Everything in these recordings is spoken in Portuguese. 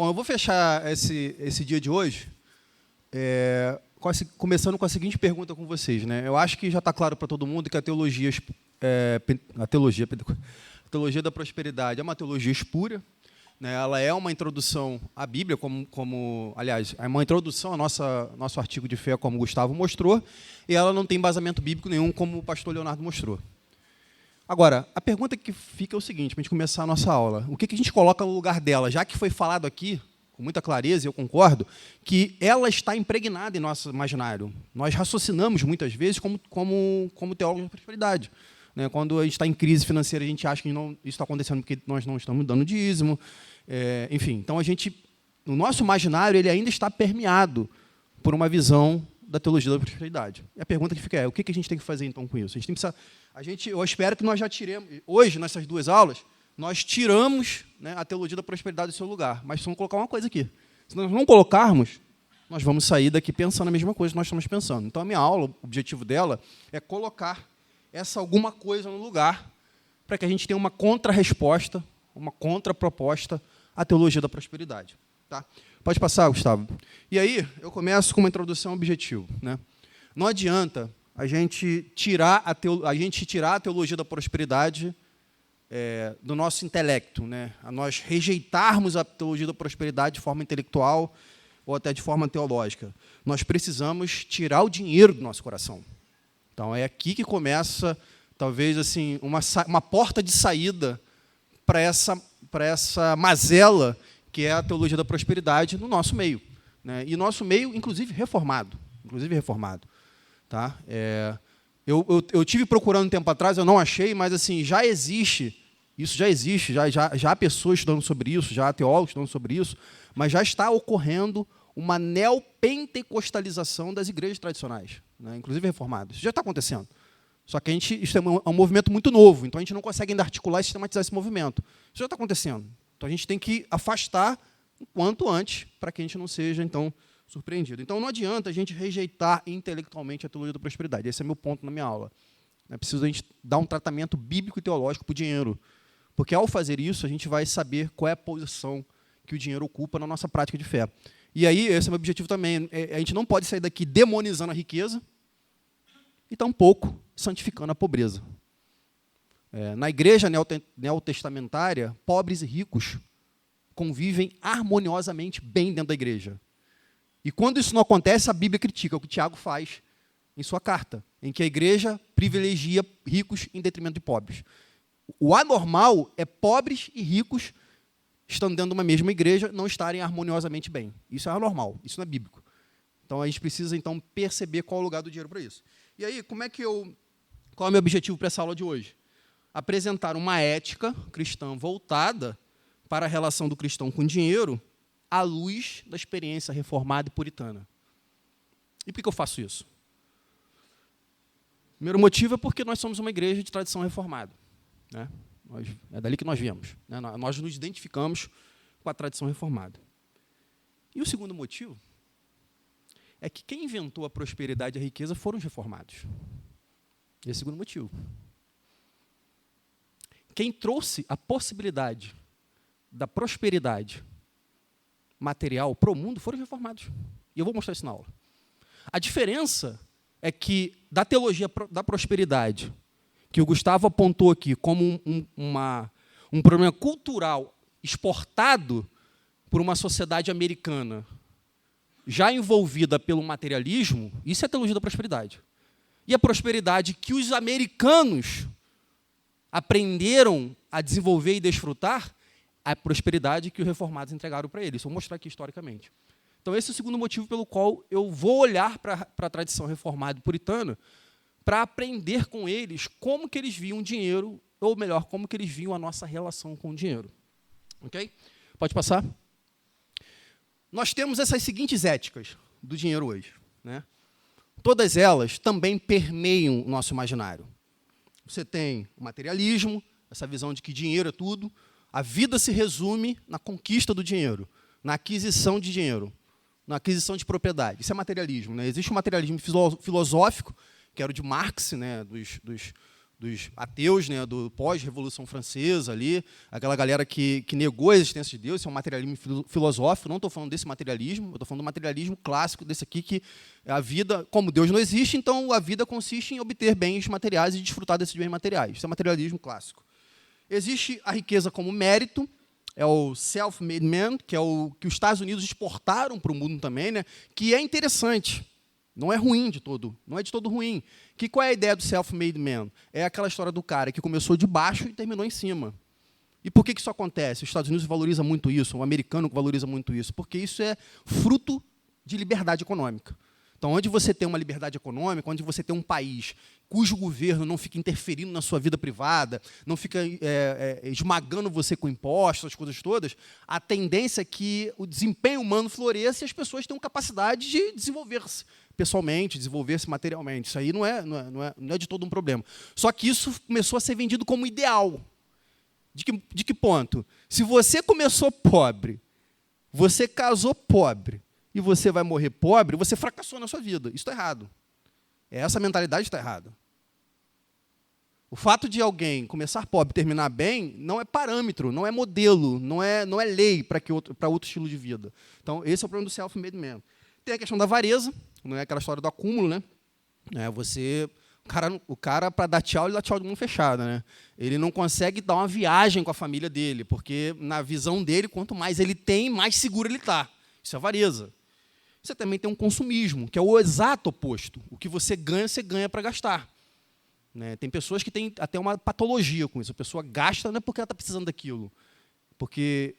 Bom, eu vou fechar esse dia de hoje começando com a seguinte pergunta com vocês, né? Eu acho que já está claro para todo mundo que a teologia da prosperidade é uma teologia espúria, né? Ela é uma introdução à Bíblia, aliás, é uma introdução ao nosso artigo de fé, como o Gustavo mostrou, e ela não tem embasamento bíblico nenhum, como o pastor Leonardo mostrou. Agora, a pergunta que fica é o seguinte, para a gente começar a nossa aula: o que a gente coloca no lugar dela, já que foi falado aqui, com muita clareza, e eu concordo, que ela está impregnada em nosso imaginário. Nós raciocinamos, muitas vezes, como teólogos da prosperidade. Né? Quando a gente está em crise financeira, a gente acha que isso está acontecendo porque nós não estamos dando dízimo. Enfim, então o nosso imaginário ele ainda está permeado por uma visão da teologia da prosperidade. E a pergunta que fica é: o que a gente tem que fazer, então, com isso? Eu espero que nós já tiremos, hoje, nessas duas aulas, nós tiramos, né, a teologia da prosperidade do seu lugar. Mas vamos colocar uma coisa aqui. Se nós não colocarmos, nós vamos sair daqui pensando a mesma coisa que nós estamos pensando. Então, a minha aula, o objetivo dela é colocar essa alguma coisa no lugar para que a gente tenha uma contra-resposta, uma contraproposta à teologia da prosperidade. Tá? Pode passar, Gustavo. E aí, eu começo com uma introdução ao objetivo. Né? Não adianta a gente tirar a teologia da prosperidade do nosso intelecto, né? A nós rejeitarmos a teologia da prosperidade de forma intelectual ou até de forma teológica. Nós precisamos tirar o dinheiro do nosso coração. Então, é aqui que começa, talvez, assim, uma porta de saída para essa mazela que é a teologia da prosperidade no nosso meio. Né? E nosso meio, inclusive, reformado. Tá? Eu tive procurando um tempo atrás, eu não achei, mas assim, já existe, já há pessoas estudando sobre isso, já há teólogos estudando sobre isso, mas já está ocorrendo uma neopentecostalização das igrejas tradicionais, né, inclusive reformadas. Isso já está acontecendo. Só que isso é um movimento muito novo, então a gente não consegue ainda articular e sistematizar esse movimento. Isso já está acontecendo. Então a gente tem que afastar o quanto antes, para que a gente não seja, então, surpreendido. Então, não adianta a gente rejeitar intelectualmente a teologia da prosperidade. Esse é meu ponto na minha aula. É preciso a gente dar um tratamento bíblico e teológico para o dinheiro. Porque, ao fazer isso, a gente vai saber qual é a posição que o dinheiro ocupa na nossa prática de fé. E aí, esse é o meu objetivo também. A gente não pode sair daqui demonizando a riqueza e, tampouco, santificando a pobreza. Na igreja neotestamentária, pobres e ricos convivem harmoniosamente bem dentro da igreja. E quando isso não acontece, a Bíblia critica, o que Tiago faz em sua carta, em que a igreja privilegia ricos em detrimento de pobres. O anormal é pobres e ricos, estando dentro de uma mesma igreja, não estarem harmoniosamente bem. Isso é anormal, isso não é bíblico. Então, a gente precisa então perceber qual é o lugar do dinheiro para isso. E aí, qual é o meu objetivo para essa aula de hoje? Apresentar uma ética cristã voltada para a relação do cristão com o dinheiro, à luz da experiência reformada e puritana. E por que eu faço isso? O primeiro motivo é porque nós somos uma igreja de tradição reformada. Né? É dali que nós viemos. Né? Nós nos identificamos com a tradição reformada. E o segundo motivo é que quem inventou a prosperidade e a riqueza foram os reformados. Esse é o segundo motivo. Quem trouxe a possibilidade da prosperidade material para o mundo foram os reformados. E eu vou mostrar isso na aula. A diferença é que, da teologia da prosperidade, que o Gustavo apontou aqui como um problema cultural exportado por uma sociedade americana, já envolvida pelo materialismo, isso é a teologia da prosperidade. E a prosperidade que os americanos aprenderam a desenvolver e desfrutar, a prosperidade que os reformados entregaram para eles. Vou mostrar aqui historicamente. Então, esse é o segundo motivo pelo qual eu vou olhar para a tradição reformada e puritana para aprender com eles como que eles viam o dinheiro, ou melhor, como que eles viam a nossa relação com o dinheiro. Ok? Pode passar? Nós temos essas seguintes éticas do dinheiro hoje. Né? Todas elas também permeiam o nosso imaginário. Você tem o materialismo, essa visão de que dinheiro é tudo. A vida se resume na conquista do dinheiro, na aquisição de dinheiro, na aquisição de propriedade. Isso é materialismo. Né? Existe um materialismo filosófico, que era o de Marx, né? dos ateus, né, do pós-Revolução Francesa ali, aquela galera que negou a existência de Deus. Isso é um materialismo filosófico. Não estou falando desse materialismo, eu estou falando do materialismo clássico, desse aqui, que a vida, como Deus não existe, então a vida consiste em obter bens materiais e desfrutar desses bens materiais. Isso é materialismo clássico. Existe a riqueza como mérito, é o self-made man, que é o que os Estados Unidos exportaram para o mundo também, né, que é interessante. Não é ruim de todo, não é de todo ruim. Qual é a ideia do self-made man? É aquela história do cara que começou de baixo e terminou em cima. E por que isso acontece? Os Estados Unidos valoriza muito isso, o americano valoriza muito isso, porque isso é fruto de liberdade econômica. Então, onde você tem uma liberdade econômica, onde você tem um país cujo governo não fica interferindo na sua vida privada, não fica esmagando você com impostos, as coisas todas, a tendência é que o desempenho humano floresça e as pessoas tenham capacidade de desenvolver-se pessoalmente, desenvolver-se materialmente. Isso aí não é de todo um problema. Só que isso começou a ser vendido como ideal. De que ponto? Se você começou pobre, você casou pobre, e você vai morrer pobre, você fracassou na sua vida. Isso está errado. Essa mentalidade está errada. O fato de alguém começar pobre e terminar bem não é parâmetro, não é modelo, não é lei para outro estilo de vida. Então, esse é o problema do self-made man. Tem a questão da avareza, não é aquela história do acúmulo, né? O cara para dar tchau, ele dá tchau de mão fechada, né? Ele não consegue dar uma viagem com a família dele, porque, na visão dele, quanto mais ele tem, mais seguro ele está. Isso é avareza. Você também tem um consumismo, que é o exato oposto. O que você ganha para gastar. Né? Tem pessoas que têm até uma patologia com isso. A pessoa gasta não é porque ela está precisando daquilo. Porque,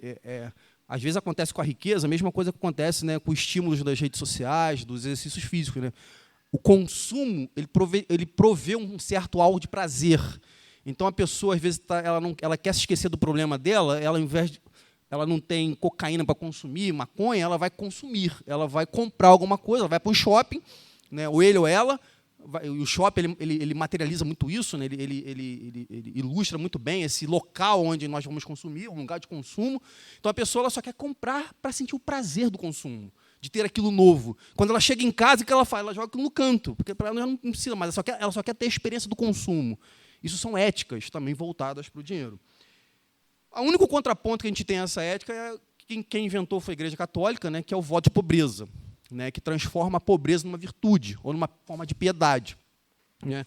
às vezes, acontece com a riqueza a mesma coisa que acontece, né, com os estímulos das redes sociais, dos exercícios físicos. Né? O consumo ele provê um certo algo de prazer. Então, a pessoa, às vezes, ela quer se esquecer do problema dela, ela, ao invés de... ela não tem cocaína para consumir, maconha, ela vai consumir. Ela vai comprar alguma coisa, ela vai para um shopping, né, ou ele ou ela. O shopping ele materializa muito isso, né, ele ilustra muito bem esse local onde nós vamos consumir, um lugar de consumo. Então, a pessoa ela só quer comprar para sentir o prazer do consumo, de ter aquilo novo. Quando ela chega em casa, o que ela faz? Ela joga aquilo no canto, porque para ela não precisa mais, ela só quer ter a experiência do consumo. Isso são éticas também voltadas para o dinheiro. O único contraponto que a gente tem a essa ética é quem inventou foi a Igreja Católica, né, que é o voto de pobreza, né, que transforma a pobreza numa virtude, ou numa forma de piedade. Né.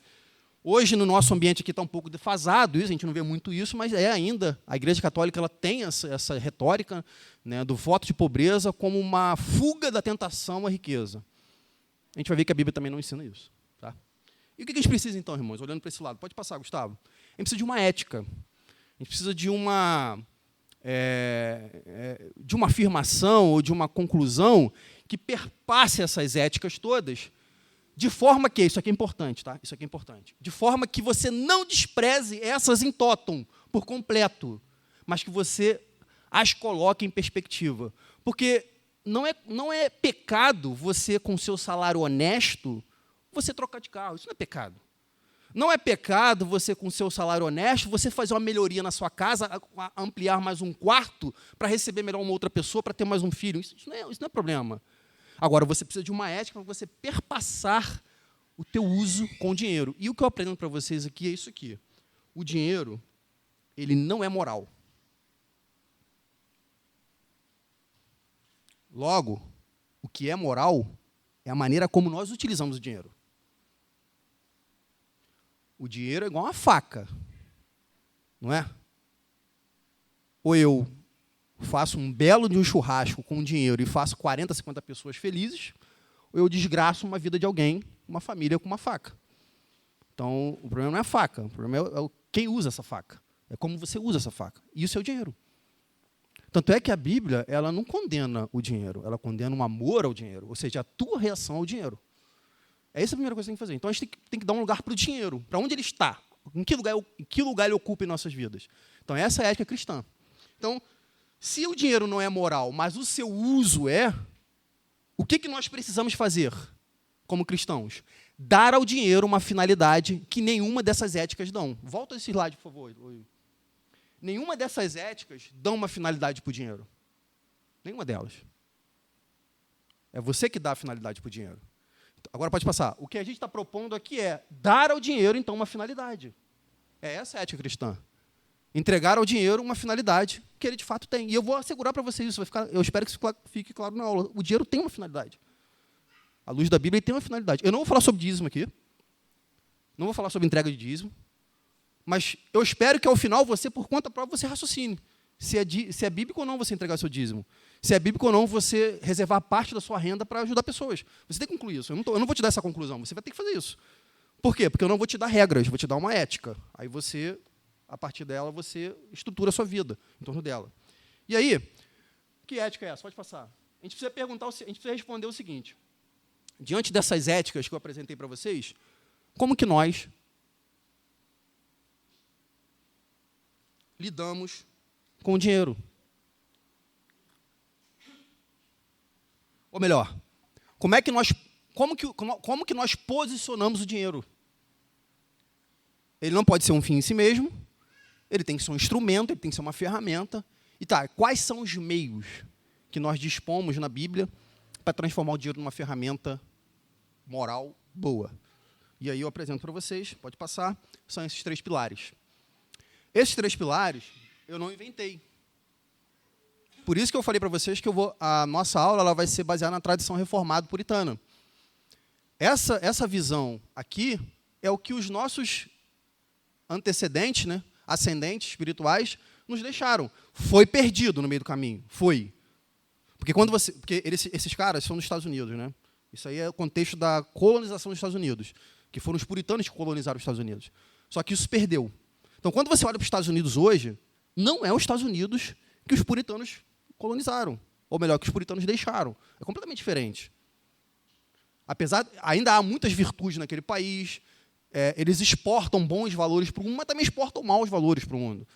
Hoje, no nosso ambiente aqui está um pouco defasado isso, a gente não vê muito isso, mas ainda, a Igreja Católica ela tem essa retórica, né, do voto de pobreza como uma fuga da tentação à riqueza. A gente vai ver que a Bíblia também não ensina isso. Tá? E o que a gente precisa, então, irmãos, olhando para esse lado? Pode passar, Gustavo. A gente precisa de uma ética. A gente precisa de uma afirmação ou de uma conclusão que perpasse essas éticas todas, de forma que, isso aqui é importante, tá? Isso aqui é importante, de forma que você não despreze essas em totum, por completo, mas que você as coloque em perspectiva. Porque não é pecado você, com seu salário honesto, você trocar de carro. Isso não é pecado. Não é pecado você, com o seu salário honesto, você fazer uma melhoria na sua casa, ampliar mais um quarto para receber melhor uma outra pessoa, para ter mais um filho. Isso não é problema. Agora, você precisa de uma ética para você perpassar o teu uso com o dinheiro. E o que eu aprendo para vocês aqui é isso aqui. O dinheiro, ele não é moral. Logo, o que é moral é a maneira como nós utilizamos o dinheiro. O dinheiro é igual uma faca, não é? Ou eu faço um belo de um churrasco com dinheiro e faço 40, 50 pessoas felizes, ou eu desgraço uma vida de alguém, uma família com uma faca. Então, o problema não é a faca, o problema é quem usa essa faca. É como você usa essa faca. E isso é o dinheiro. Tanto é que a Bíblia ela não condena o dinheiro, ela condena um amor ao dinheiro, ou seja, a tua reação ao dinheiro. Essa é a primeira coisa que você tem que fazer. Então, a gente tem que dar um lugar para o dinheiro. Para onde ele está? Em que lugar ele ocupa em nossas vidas? Então, essa é a ética cristã. Então, se o dinheiro não é moral, mas o seu uso é, o que nós precisamos fazer como cristãos? Dar ao dinheiro uma finalidade que nenhuma dessas éticas dão. Volta esse slide, por favor. Nenhuma dessas éticas dão uma finalidade para o dinheiro. Nenhuma delas. É você que dá a finalidade para o dinheiro. Agora pode passar. O que a gente está propondo aqui é dar ao dinheiro, então, uma finalidade. É essa a ética cristã. Entregar ao dinheiro uma finalidade que ele de fato tem. E eu vou assegurar para vocês isso. Eu espero que isso fique claro na aula. O dinheiro tem uma finalidade. À luz da Bíblia, ele tem uma finalidade. Eu não vou falar sobre dízimo aqui. Não vou falar sobre entrega de dízimo. Mas eu espero que, ao final, você, por conta própria, você raciocine. Se é bíblico ou não você entregar seu dízimo. Se é bíblico ou não você reservar parte da sua renda para ajudar pessoas. Você tem que concluir isso. Eu não vou te dar essa conclusão. Você vai ter que fazer isso. Por quê? Porque eu não vou te dar regras, vou te dar uma ética. Aí você, a partir dela, você estrutura a sua vida em torno dela. E aí, que ética é essa? Pode passar. A gente precisa responder o seguinte. Diante dessas éticas que eu apresentei para vocês, como que nós lidamos com o dinheiro? Ou melhor, como que nós posicionamos o dinheiro? Ele não pode ser um fim em si mesmo, ele tem que ser um instrumento, ele tem que ser uma ferramenta. E quais são os meios que nós dispomos na Bíblia para transformar o dinheiro numa ferramenta moral boa? E aí eu apresento para vocês, pode passar, são esses 3 pilares. Esses 3 pilares eu não inventei. Por isso que eu falei para vocês que a nossa aula ela vai ser baseada na tradição reformada puritana. Essa visão aqui é o que os nossos antecedentes, né, ascendentes espirituais, nos deixaram. Foi perdido no meio do caminho. Foi. Porque esses caras são dos Estados Unidos, né? Isso aí é o contexto da colonização dos Estados Unidos, que foram os puritanos que colonizaram os Estados Unidos. Só que isso perdeu. Então, quando você olha para os Estados Unidos hoje, não é os Estados Unidos que os puritanos colonizaram. Ou melhor, que os puritanos deixaram. É completamente diferente. Ainda há muitas virtudes naquele país, eles exportam bons valores para o mundo, mas também exportam maus valores para o mundo.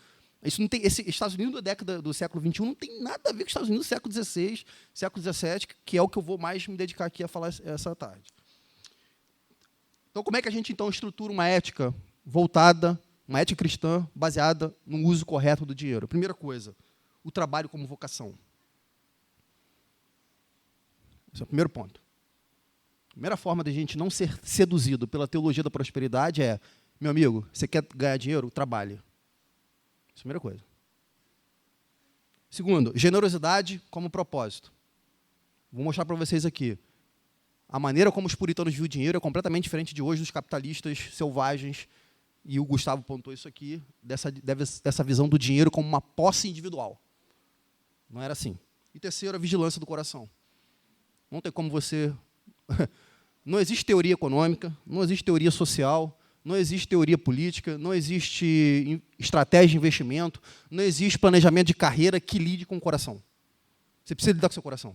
Esse Estados Unidos do século XXI não tem nada a ver com os Estados Unidos do século XVI, século XVII, que é o que eu vou mais me dedicar aqui a falar essa tarde. Então, como é que a gente, então, estrutura uma ética voltada, uma ética cristã baseada no uso correto do dinheiro? Primeira coisa, o trabalho como vocação. Esse é o primeiro ponto. A primeira forma de a gente não ser seduzido pela teologia da prosperidade é, meu amigo, você quer ganhar dinheiro? Trabalhe. Essa é a primeira coisa. Segundo, generosidade como propósito. Vou mostrar para vocês aqui. A maneira como os puritanos viam o dinheiro é completamente diferente de hoje dos capitalistas selvagens, e o Gustavo pontuou isso aqui, dessa visão do dinheiro como uma posse individual. Não era assim. E terceiro, a vigilância do coração. Não tem como você... Não existe teoria econômica, não existe teoria social, não existe teoria política, não existe estratégia de investimento, não existe planejamento de carreira que lide com o coração. Você precisa lidar com o seu coração.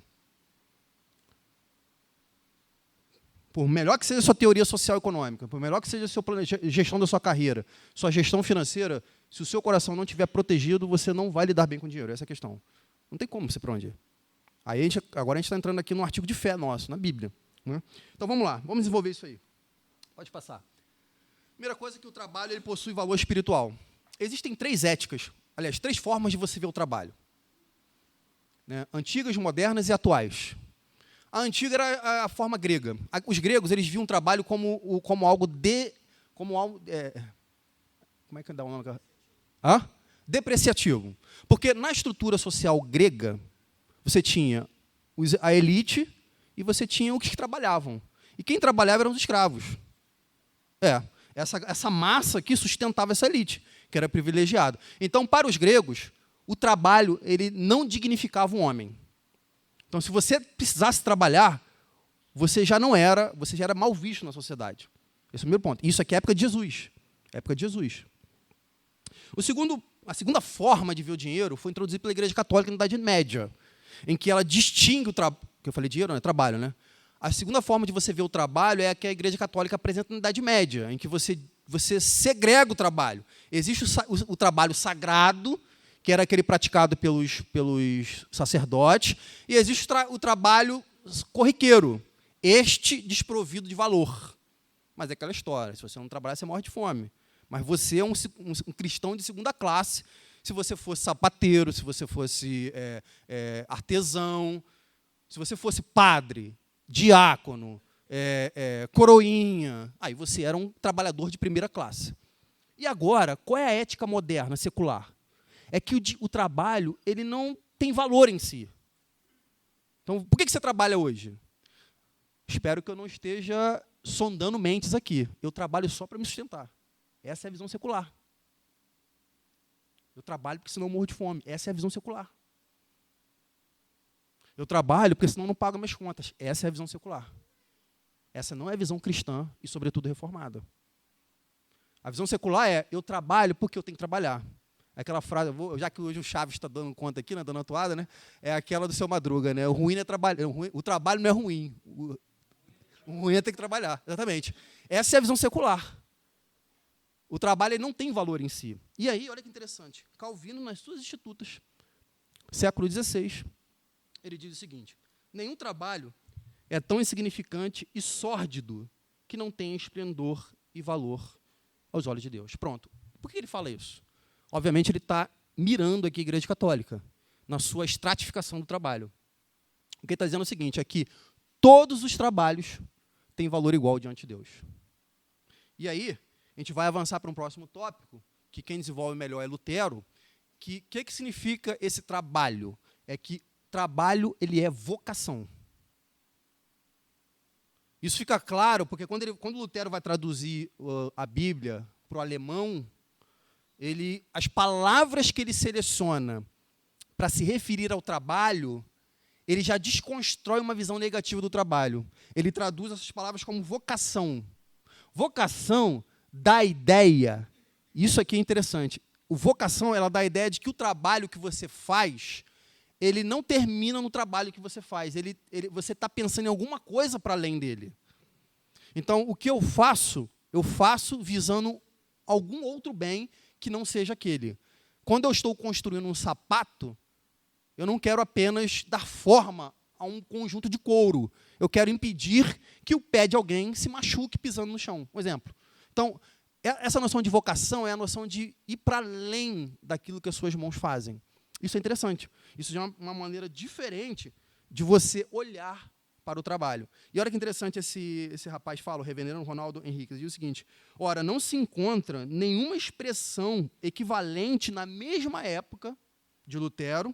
Por melhor que seja a sua teoria social e econômica, por melhor que seja a sua gestão da sua carreira, sua gestão financeira, se o seu coração não estiver protegido, você não vai lidar bem com o dinheiro. Essa é a questão. Não tem como você para onde ir. Agora a gente está entrando aqui no artigo de fé nosso, na Bíblia. Né? Então, vamos lá. Vamos desenvolver isso aí. Pode passar. Primeira coisa é que o trabalho ele possui valor espiritual. Existem 3 éticas, aliás, 3 formas de você ver o trabalho. Né? Antigas, modernas e atuais. A antiga era a forma grega. Os gregos eles viam o trabalho como algo como é que dá o nome? Depreciativo. Porque na estrutura social grega, você tinha a elite e você tinha os que trabalhavam. E quem trabalhava eram os escravos. Essa massa que sustentava essa elite, que era privilegiada. Então, para os gregos, o trabalho ele não dignificava o homem. Então, se você precisasse trabalhar, você já era mal visto na sociedade. Esse é o primeiro ponto. Isso aqui é a época de Jesus. Época de Jesus. A segunda forma de ver o dinheiro foi introduzida pela Igreja Católica na Idade Média, em que ela distingue o trabalho. Que eu falei dinheiro, não é trabalho, né? A segunda forma de você ver o trabalho é a que a Igreja Católica apresenta na Idade Média, em que você segrega o trabalho. Existe o trabalho sagrado, que era aquele praticado pelos sacerdotes, e existe o trabalho corriqueiro, este desprovido de valor. Mas é aquela história, se você não trabalhar, você morre de fome. Mas você é um cristão de segunda classe, se você fosse sapateiro, se você fosse artesão, se você fosse padre, diácono, coroinha, aí você era um trabalhador de primeira classe. E agora, qual é a ética moderna, secular? É que o trabalho ele não tem valor em si. Então, por que você trabalha hoje? Espero que eu não esteja sondando mentes aqui. Eu trabalho só para me sustentar. Essa é a visão secular. Eu trabalho porque senão eu morro de fome. Essa é a visão secular. Eu trabalho porque senão eu não pago minhas contas. Essa é a visão secular. Essa não é a visão cristã e, sobretudo, reformada. A visão secular é, eu trabalho porque eu tenho que trabalhar. Aquela frase, já que hoje o Chaves está dando conta aqui, né, dando atuada, né, é aquela do Seu Madruga, né? O ruim é trabalhar. O trabalho não é ruim. O ruim é ter que trabalhar. Exatamente. Essa é a visão secular. O trabalho ele não tem valor em si. E aí, olha que interessante. Calvino, nas suas Institutas, século XVI, ele diz o seguinte: nenhum trabalho é tão insignificante e sórdido que não tenha esplendor e valor aos olhos de Deus. Pronto. Por que ele fala isso? Obviamente, ele está mirando aqui a Igreja Católica, na sua estratificação do trabalho. O que ele está dizendo é o seguinte, é que todos os trabalhos têm valor igual diante de Deus. E aí, a gente vai avançar para um próximo tópico, que quem desenvolve melhor é Lutero, que significa esse trabalho? É que trabalho ele é vocação. Isso fica claro porque quando Lutero vai traduzir a Bíblia para o alemão, as palavras que ele seleciona para se referir ao trabalho, ele já desconstrói uma visão negativa do trabalho. Ele traduz essas palavras como vocação. Vocação dá a ideia, isso aqui é interessante, vocação ela dá a ideia de que o trabalho que você faz, ele não termina no trabalho que você faz, você está pensando em alguma coisa para além dele. Então, o que eu faço visando algum outro bem que não seja aquele. Quando eu estou construindo um sapato, eu não quero apenas dar forma a um conjunto de couro. Eu quero impedir que o pé de alguém se machuque pisando no chão. Um exemplo. Então, essa noção de vocação é a noção de ir para além daquilo que as suas mãos fazem. Isso é interessante. Isso já é uma maneira diferente de você olhar para o trabalho. E olha que interessante esse rapaz fala, o reverendo Ronaldo Henrique, diz o seguinte: ora, não se encontra nenhuma expressão equivalente na mesma época de Lutero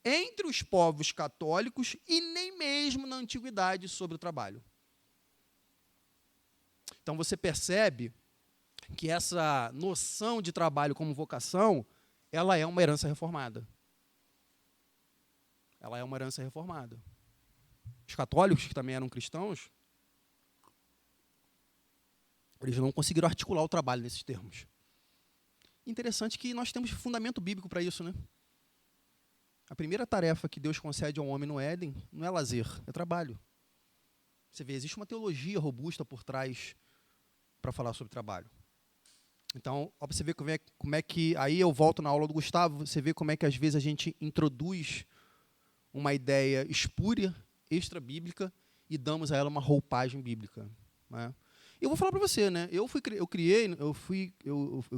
entre os povos católicos e nem mesmo na antiguidade sobre o trabalho. Então você percebe que essa noção de trabalho como vocação, ela é uma herança reformada. Ela é uma herança reformada. Os católicos, que também eram cristãos, eles não conseguiram articular o trabalho nesses termos. Interessante que nós temos fundamento bíblico para isso, né? A primeira tarefa que Deus concede ao homem no Éden não é lazer, é trabalho. Você vê, existe uma teologia robusta por trás para falar sobre trabalho. Então, ó, você vê como é que... Aí eu volto na aula do Gustavo, você vê como é que às vezes a gente introduz uma ideia espúria, extra-bíblica, e damos a ela uma roupagem bíblica. Né? Eu vou falar para você, né? Eu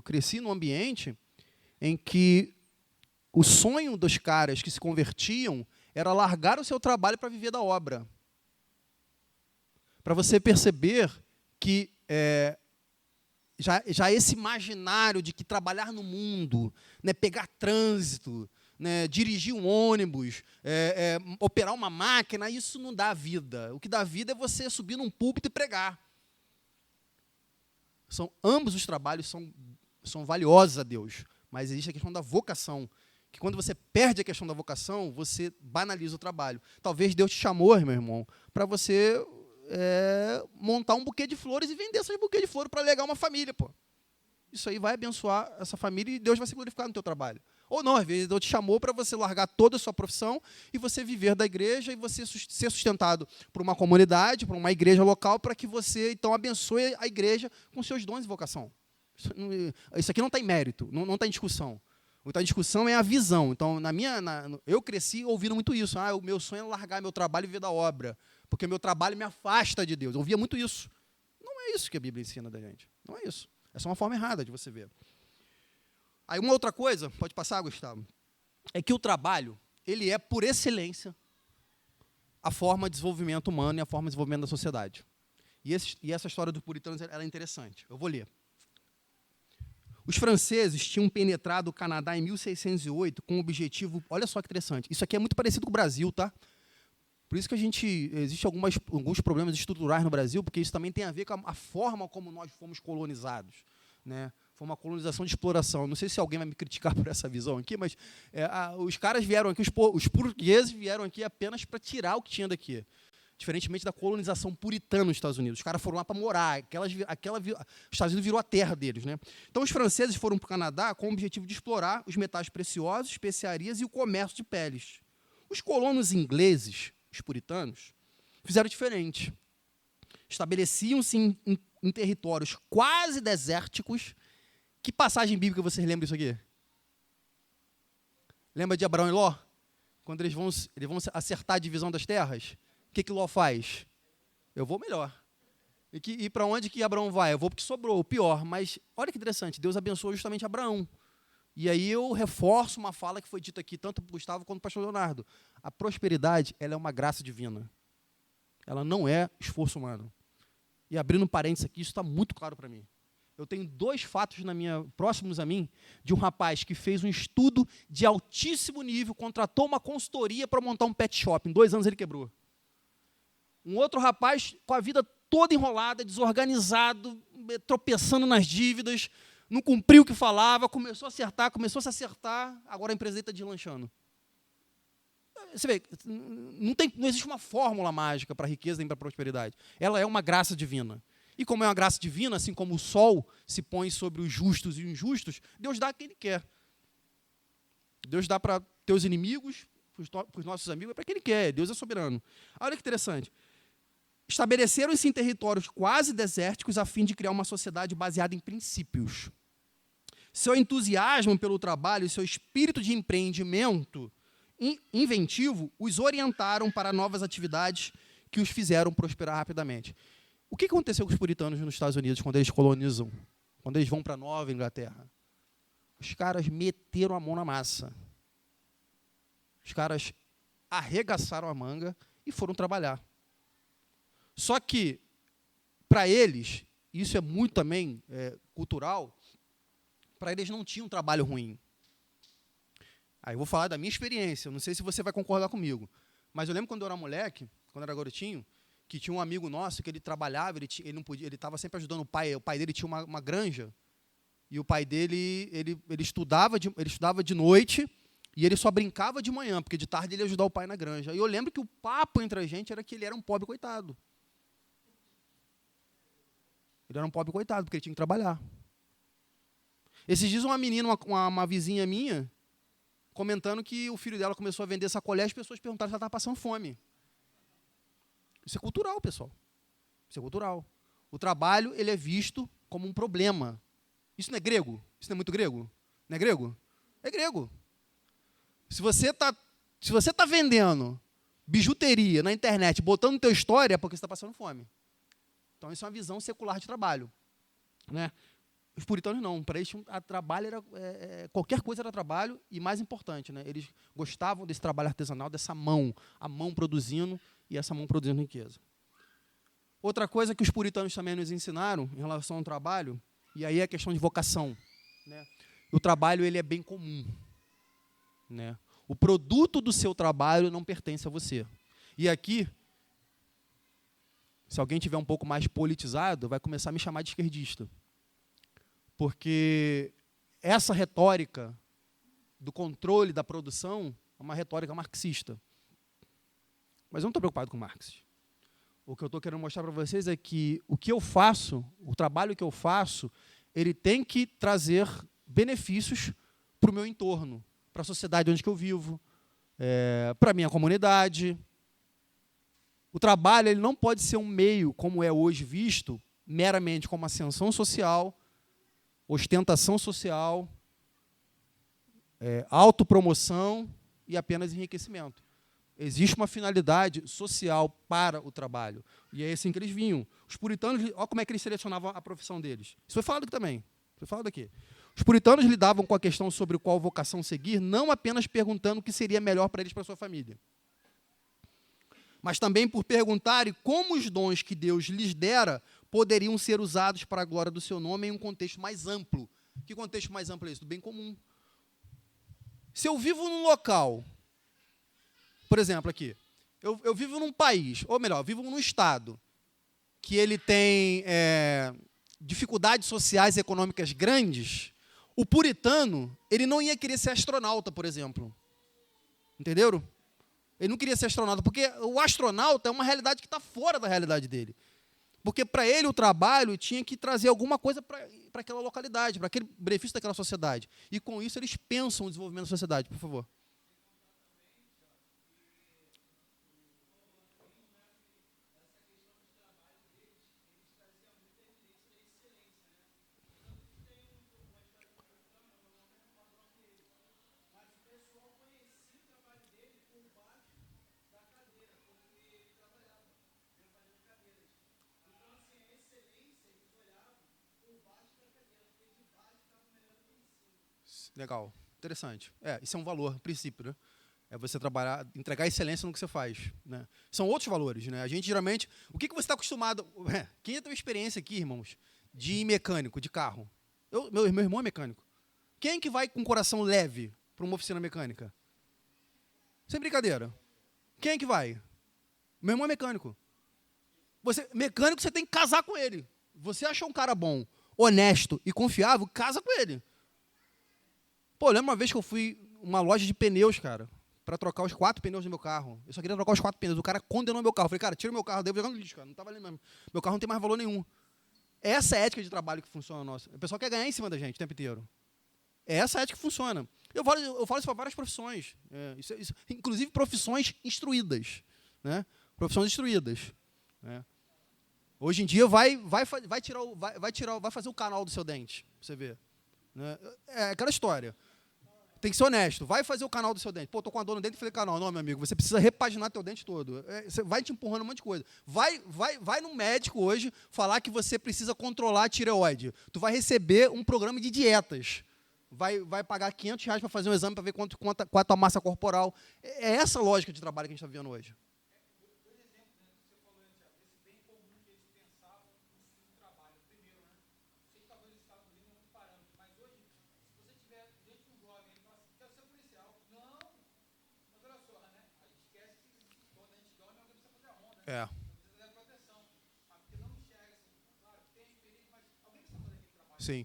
cresci num ambiente em que o sonho dos caras que se convertiam era largar o seu trabalho para viver da obra. Para você perceber que já esse imaginário de que trabalhar no mundo, né, pegar trânsito, né, dirigir um ônibus, operar uma máquina, isso não dá vida. O que dá vida é você subir num púlpito e pregar. Ambos os trabalhos são valiosos a Deus, mas existe a questão da vocação, que quando você perde a questão da vocação, você banaliza o trabalho. Talvez Deus te chamou, meu irmão, para você montar um buquê de flores e vender esses buquês de flores para alegar uma família, pô. Isso aí vai abençoar essa família e Deus vai se glorificar no teu trabalho. Ou não, às vezes Deus te chamou para você largar toda a sua profissão e você viver da igreja e você ser sustentado por uma comunidade, por uma igreja local, para que você, então, abençoe a igreja com seus dons e vocação. Isso aqui não está em mérito, não está em discussão. O que está em discussão é a visão. Então, eu cresci ouvindo muito isso. O meu sonho é largar meu trabalho e viver da obra, porque meu trabalho me afasta de Deus. Eu ouvia muito isso. Não é isso que a Bíblia ensina da gente. Não é isso. Essa é uma forma errada de você ver. Aí uma outra coisa, pode passar, Gustavo, é que o trabalho, ele é, por excelência, a forma de desenvolvimento humano e a forma de desenvolvimento da sociedade. E essa história dos puritanos ela é interessante. Eu vou ler. Os franceses tinham penetrado o Canadá em 1608 com o objetivo... Olha só que interessante. Isso aqui é muito parecido com o Brasil, tá? Por isso que existe alguns problemas estruturais no Brasil, porque isso também tem a ver com a forma como nós fomos colonizados, né? Foi uma colonização de exploração. Não sei se alguém vai me criticar por essa visão aqui, mas os caras vieram aqui, os portugueses vieram aqui apenas para tirar o que tinha daqui. Diferentemente da colonização puritana nos Estados Unidos. Os caras foram lá para morar. Os Estados Unidos virou a terra deles, né? Então, os franceses foram para o Canadá com o objetivo de explorar os metais preciosos, especiarias e o comércio de peles. Os colonos ingleses, os puritanos, fizeram diferente. Estabeleciam-se em territórios quase desérticos. Que passagem bíblica vocês lembram disso aqui? Lembra de Abraão e Ló? Quando eles vão acertar a divisão das terras? O que Ló faz? Eu vou melhor. E para onde que Abraão vai? Eu vou porque sobrou, o pior. Mas olha que interessante, Deus abençoou justamente Abraão. E aí eu reforço uma fala que foi dita aqui, tanto para o Gustavo quanto para o pastor Leonardo. A prosperidade, ela é uma graça divina. Ela não é esforço humano. E abrindo um parênteses aqui, isso está muito claro para mim. Eu tenho 2 fatos próximos a mim, de um rapaz que fez um estudo de altíssimo nível, contratou uma consultoria para montar um pet shop. Em 2 anos ele quebrou. Um outro rapaz com a vida toda enrolada, desorganizado, tropeçando nas dívidas, não cumpriu o que falava, começou a se acertar, agora a empresa dele está deslanchando. Você vê, não existe uma fórmula mágica para a riqueza nem para a prosperidade. Ela é uma graça divina. E como é uma graça divina, assim como o sol se põe sobre os justos e injustos, Deus dá a quem Ele quer. Deus dá para teus inimigos, para os nossos amigos, é para quem Ele quer. Deus é soberano. Olha que interessante. Estabeleceram-se em territórios quase desérticos a fim de criar uma sociedade baseada em princípios. Seu entusiasmo pelo trabalho e seu espírito de empreendimento inventivo os orientaram para novas atividades que os fizeram prosperar rapidamente. O que aconteceu com os puritanos nos Estados Unidos quando eles colonizam? Quando eles vão para a Nova Inglaterra? Os caras meteram a mão na massa. Os caras arregaçaram a manga e foram trabalhar. Só que, para eles, isso é muito também cultural, para eles não tinha um trabalho ruim. Aí eu vou falar da minha experiência, eu não sei se você vai concordar comigo, mas eu lembro quando eu era moleque, quando eu era garotinho, que tinha um amigo nosso que ele trabalhava, ele estava sempre ajudando o pai dele tinha uma granja, e o pai dele, ele estudava de noite, e ele só brincava de manhã, porque de tarde ele ia ajudar o pai na granja. E eu lembro que o papo entre a gente era que ele era um pobre coitado. Ele era um pobre coitado, porque ele tinha que trabalhar. Esses dias uma menina, uma vizinha minha, comentando que o filho dela começou a vender sacolé, as pessoas perguntaram se ela estava passando fome. Isso é cultural, pessoal. Isso é cultural. O trabalho, ele é visto como um problema. Isso não é grego? Isso não é muito grego? Não é grego? É grego. Se você tá vendendo bijuteria na internet, botando no teu história, é porque você está passando fome. Então, isso é uma visão secular de trabalho. Né? Os puritanos não. Para eles, trabalho qualquer coisa era trabalho, e mais importante, né? Eles gostavam desse trabalho artesanal, dessa mão, a mão produzindo, e essa mão produzindo riqueza. Outra coisa que os puritanos também nos ensinaram em relação ao trabalho, e aí é a questão de vocação. Né? O trabalho, ele é bem comum. Né? O produto do seu trabalho não pertence a você. E aqui, se alguém tiver um pouco mais politizado, vai começar a me chamar de esquerdista. Porque essa retórica do controle da produção é uma retórica marxista. Mas eu não estou preocupado com Marx. O que eu estou querendo mostrar para vocês é que o que eu faço, o trabalho que eu faço, ele tem que trazer benefícios para o meu entorno, para a sociedade onde que eu vivo, para a minha comunidade. O trabalho, ele não pode ser um meio, como é hoje visto, meramente como ascensão social, ostentação social, autopromoção e apenas enriquecimento. Existe uma finalidade social para o trabalho. E é assim que eles vinham. Os puritanos, olha como é que eles selecionavam a profissão deles. Isso foi falado aqui também. Foi falado aqui. Os puritanos lidavam com a questão sobre qual vocação seguir, não apenas perguntando o que seria melhor para eles e para a sua família, mas também por perguntarem como os dons que Deus lhes dera poderiam ser usados para a glória do seu nome em um contexto mais amplo. Que contexto mais amplo é esse? Do bem comum. Se eu vivo num local, por exemplo, aqui, eu vivo num país, ou melhor, eu vivo num estado que ele tem dificuldades sociais e econômicas grandes, o puritano, ele não ia querer ser astronauta, por exemplo. Entenderam? Ele não queria ser astronauta, porque o astronauta é uma realidade que está fora da realidade dele. Porque, para ele, o trabalho tinha que trazer alguma coisa para aquela localidade, para aquele benefício daquela sociedade. E, com isso, eles pensam o desenvolvimento da sociedade. Por favor. Legal, interessante. Isso é um valor, um princípio, né? É você trabalhar, entregar excelência no que você faz, né? São outros valores, né? A gente geralmente, o que você está acostumado? Quem já teve experiência aqui, irmãos, de mecânico, de carro? Meu irmão é mecânico. Quem que vai com o coração leve para uma oficina mecânica? Sem brincadeira. Quem é que vai? Meu irmão é mecânico. Mecânico, você tem que casar com ele. Você achou um cara bom, honesto e confiável, casa com ele. Pô, lembra uma vez que eu fui uma loja de pneus, cara, para trocar os 4 pneus do meu carro. Eu só queria trocar os 4 pneus. O cara condenou meu carro. Eu falei, cara, tira o meu carro, devo jogar no lixo, cara. Não tá valendo mesmo. Meu carro não tem mais valor nenhum. Essa é a ética de trabalho que funciona nossa. O pessoal quer ganhar em cima da gente o tempo inteiro. É essa a ética que funciona. Eu falo isso para várias profissões. Inclusive profissões instruídas. Né? Profissões instruídas. Né? Hoje em dia vai fazer o canal do seu dente, pra você ver. Né? É aquela história. Tem que ser honesto. Vai fazer o canal do seu dente. Pô, tô com a dor no dente e falei, canal, não, meu amigo, você precisa repaginar teu dente todo. Você vai te empurrando um monte de coisa. Vai no médico hoje falar que você precisa controlar a tireoide. Tu vai receber um programa de dietas. Vai pagar R$ 500 para fazer um exame para ver qual é a tua massa corporal. É essa a lógica de trabalho que a gente está vivendo hoje. É. Sim.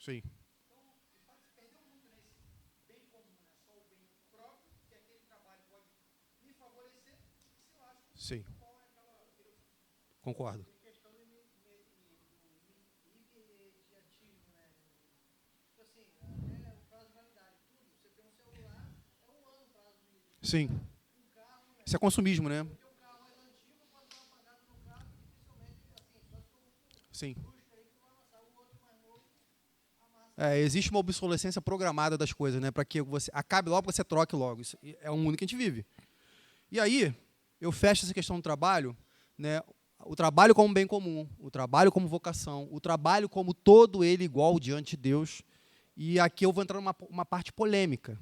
Sim. Sim. Concordo. Sim. Isso é consumismo, né? Sim. Existe uma obsolescência programada das coisas, né? Para que você acabe logo, você troque logo. Isso é o mundo que a gente vive. E aí, eu fecho essa questão do trabalho, né? O trabalho como bem comum, o trabalho como vocação, o trabalho como todo ele igual diante de Deus. E aqui eu vou entrar numa parte polêmica.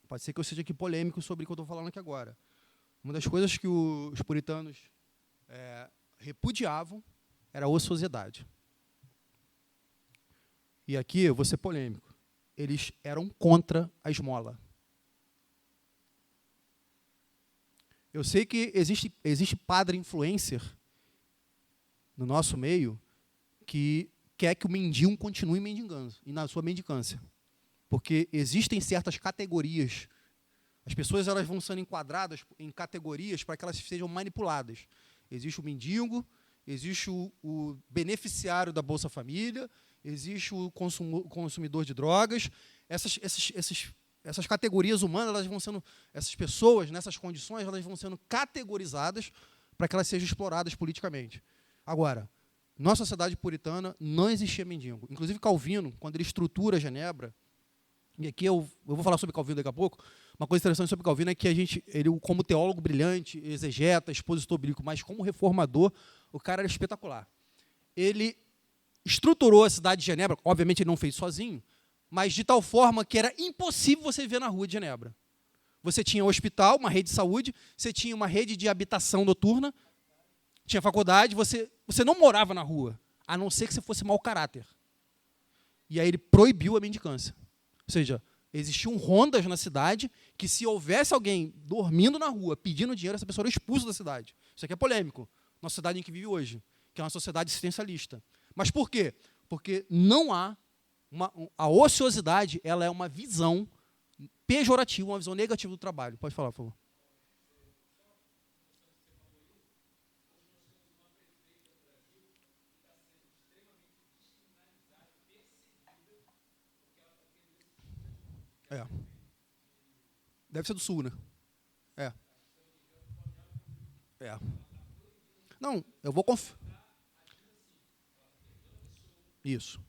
Pode ser que eu seja aqui polêmico sobre o que eu estou falando aqui agora. Uma das coisas que os puritanos repudiavam era a ociosidade. E aqui eu vou ser polêmico. Eles eram contra a esmola. Eu sei que existe padre influencer no nosso meio que quer que o mendigo continue mendigando, e na sua mendicância. Porque existem certas categorias. As pessoas elas vão sendo enquadradas em categorias para que elas sejam manipuladas. Existe o mendigo, existe o beneficiário da Bolsa Família, existe o consumidor de drogas. Essas categorias humanas, elas vão sendo, essas pessoas, nessas condições, elas vão sendo categorizadas para que elas sejam exploradas politicamente. Agora, na sociedade puritana não existia mendigo. Inclusive Calvino, quando ele estrutura Genebra, E aqui eu vou falar sobre Calvino daqui a pouco. Uma coisa interessante sobre Calvino é que ele, como teólogo brilhante, exegeta, expositor bíblico, mas como reformador, o cara era espetacular. Ele estruturou a cidade de Genebra, obviamente ele não fez sozinho, mas de tal forma que era impossível você viver na rua de Genebra. Você tinha um hospital, uma rede de saúde, você tinha uma rede de habitação noturna, tinha faculdade, você não morava na rua, a não ser que você fosse mau caráter. E aí ele proibiu a mendicância. Ou seja, existiam rondas na cidade que, se houvesse alguém dormindo na rua, pedindo dinheiro, essa pessoa era expulsa da cidade. Isso aqui é polêmico. Nossa cidade em que vive hoje, que é uma sociedade assistencialista. Mas por quê? Porque não há a ociosidade, ela é uma visão pejorativa, uma visão negativa do trabalho. Pode falar, por favor. É. Deve ser do Sul, né? É. É. Não, eu vou confiar. Isso.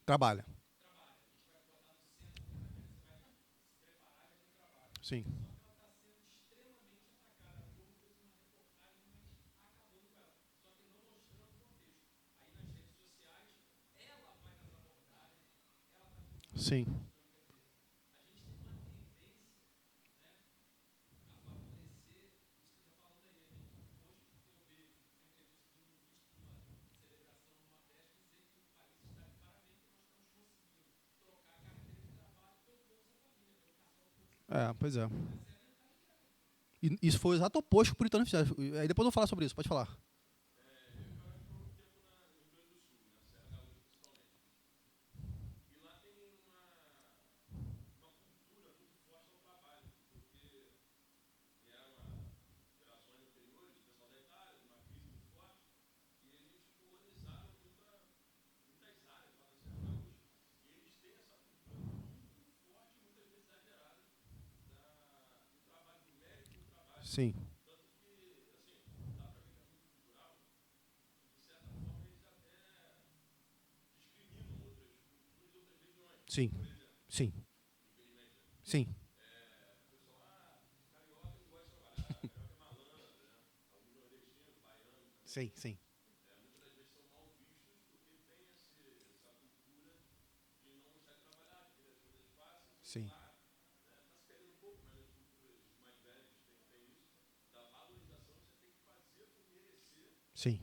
Trabalha. Sim. Sim. É, pois é. E isso foi o exato oposto que o puritano fizeram. Aí depois eu vou falar sobre isso, pode falar. Sim. Sim. Sim. Sim. Sim, sim. Sim. Sim.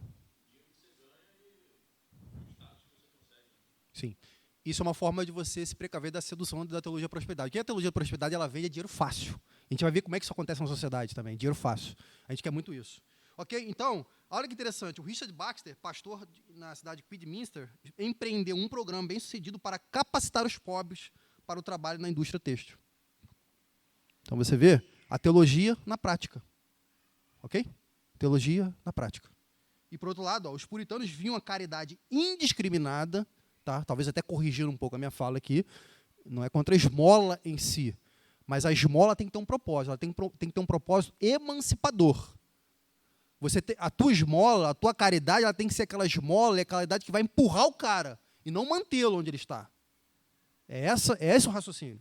Sim. Isso é uma forma de você se precaver da sedução da teologia da prosperidade. Porque a teologia da prosperidade, ela vende dinheiro fácil. A gente vai ver como é que isso acontece na sociedade também, dinheiro fácil. A gente quer muito isso. Ok? Então, olha que interessante. O Richard Baxter, pastor na cidade de Kidminster, empreendeu um programa bem sucedido para capacitar os pobres para o trabalho na indústria têxtil. Então você vê a teologia na prática. Ok? Teologia na prática. E, por outro lado, os puritanos viam a caridade indiscriminada, tá? Talvez até corrigindo um pouco a minha fala aqui, não é contra a esmola em si, mas a esmola tem que ter um propósito, ela tem que ter um propósito emancipador. A tua esmola, a tua caridade, ela tem que ser aquela esmola, aquela caridade que vai empurrar o cara e não mantê-lo onde ele está. É esse o raciocínio.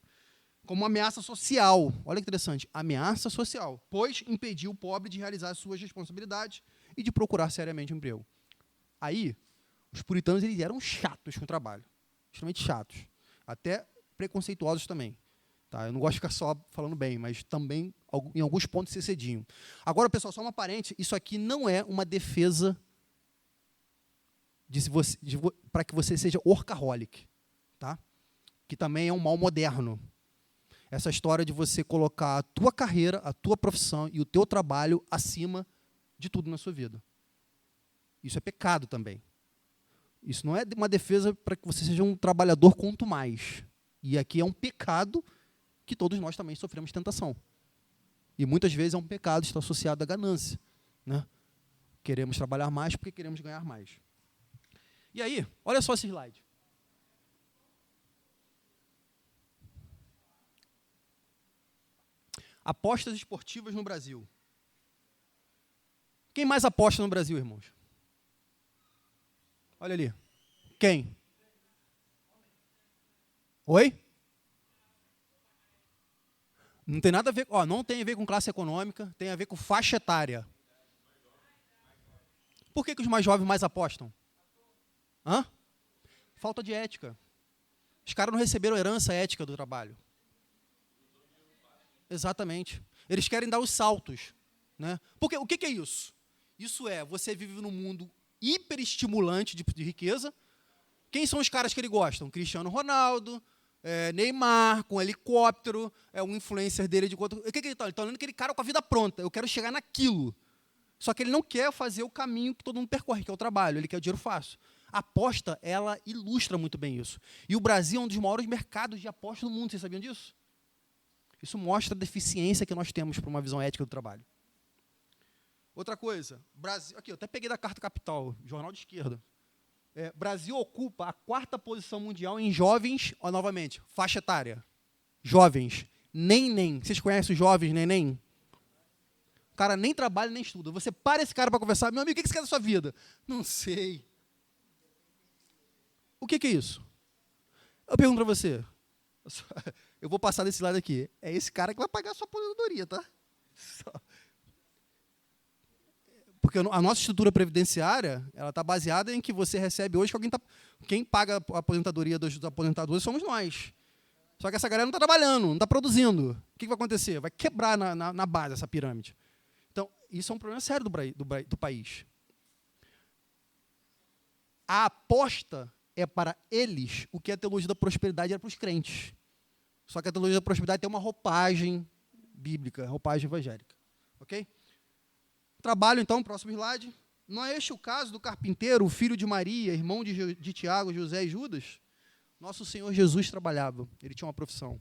Como uma ameaça social. Olha que interessante, ameaça social, pois impediu o pobre de realizar suas responsabilidades e de procurar seriamente um emprego. Aí, os puritanos eles eram chatos com o trabalho, extremamente chatos, até preconceituosos também. Tá? Eu não gosto de ficar só falando bem, mas também, em alguns pontos, se excediam. Agora, pessoal, só uma parente, isso aqui não é uma defesa para que você seja workaholic, tá? Que também é um mal moderno. Essa história de você colocar a tua carreira, a tua profissão e o teu trabalho acima de tudo na sua vida. Isso é pecado também. Isso não é uma defesa para que você seja um trabalhador quanto mais. E aqui é um pecado que todos nós também sofremos tentação. E muitas vezes é um pecado, está associado à ganância. Né? Queremos trabalhar mais porque queremos ganhar mais. E aí, olha só esse slide. Apostas esportivas no Brasil. Quem mais aposta no Brasil, irmãos? Olha ali. Quem? Oi? Não tem nada a ver, não tem a ver com classe econômica, tem a ver com faixa etária. Por que os mais jovens mais apostam? Hã? Falta de ética. Os caras não receberam herança ética do trabalho. Exatamente. Eles querem dar os saltos, né? Porque o que é isso? Isso é, você vive num mundo hiperestimulante de riqueza. Quem são os caras que ele gostam? Cristiano Ronaldo, Neymar, com helicóptero, um influencer dele de quanto. O que ele está? Ele está olhando aquele cara com a vida pronta. Eu quero chegar naquilo. Só que ele não quer fazer o caminho que todo mundo percorre, que é o trabalho. Ele quer o dinheiro fácil. A aposta, ela ilustra muito bem isso. E o Brasil é um dos maiores mercados de aposta do mundo. Vocês sabiam disso? Isso mostra a deficiência que nós temos para uma visão ética do trabalho. Outra coisa, Brasil, aqui, eu até peguei da Carta Capital, jornal de esquerda. Brasil ocupa a 4ª posição mundial em jovens, novamente, faixa etária. Jovens, nem. Vocês conhecem os jovens, nem? O cara nem trabalha, nem estuda. Você para esse cara para conversar, meu amigo, o que você quer da sua vida? Não sei. O que é isso? Eu pergunto para você. Eu vou passar desse lado aqui. É esse cara que vai pagar a sua aposentadoria, tá? Porque a nossa estrutura previdenciária, ela está baseada em que você recebe hoje, que quem paga a aposentadoria dos aposentadores somos nós. Só que essa galera não está trabalhando, não está produzindo. O que vai acontecer? Vai quebrar na base essa pirâmide. Então, isso é um problema sério do país. A aposta é para eles o que a teologia da prosperidade era para os crentes. Só que a teologia da prosperidade tem uma roupagem bíblica, roupagem evangélica. Ok? Trabalho, então, próximo slide. Não é este o caso do carpinteiro, o filho de Maria, irmão de Tiago, José e Judas? Nosso Senhor Jesus trabalhava, ele tinha uma profissão.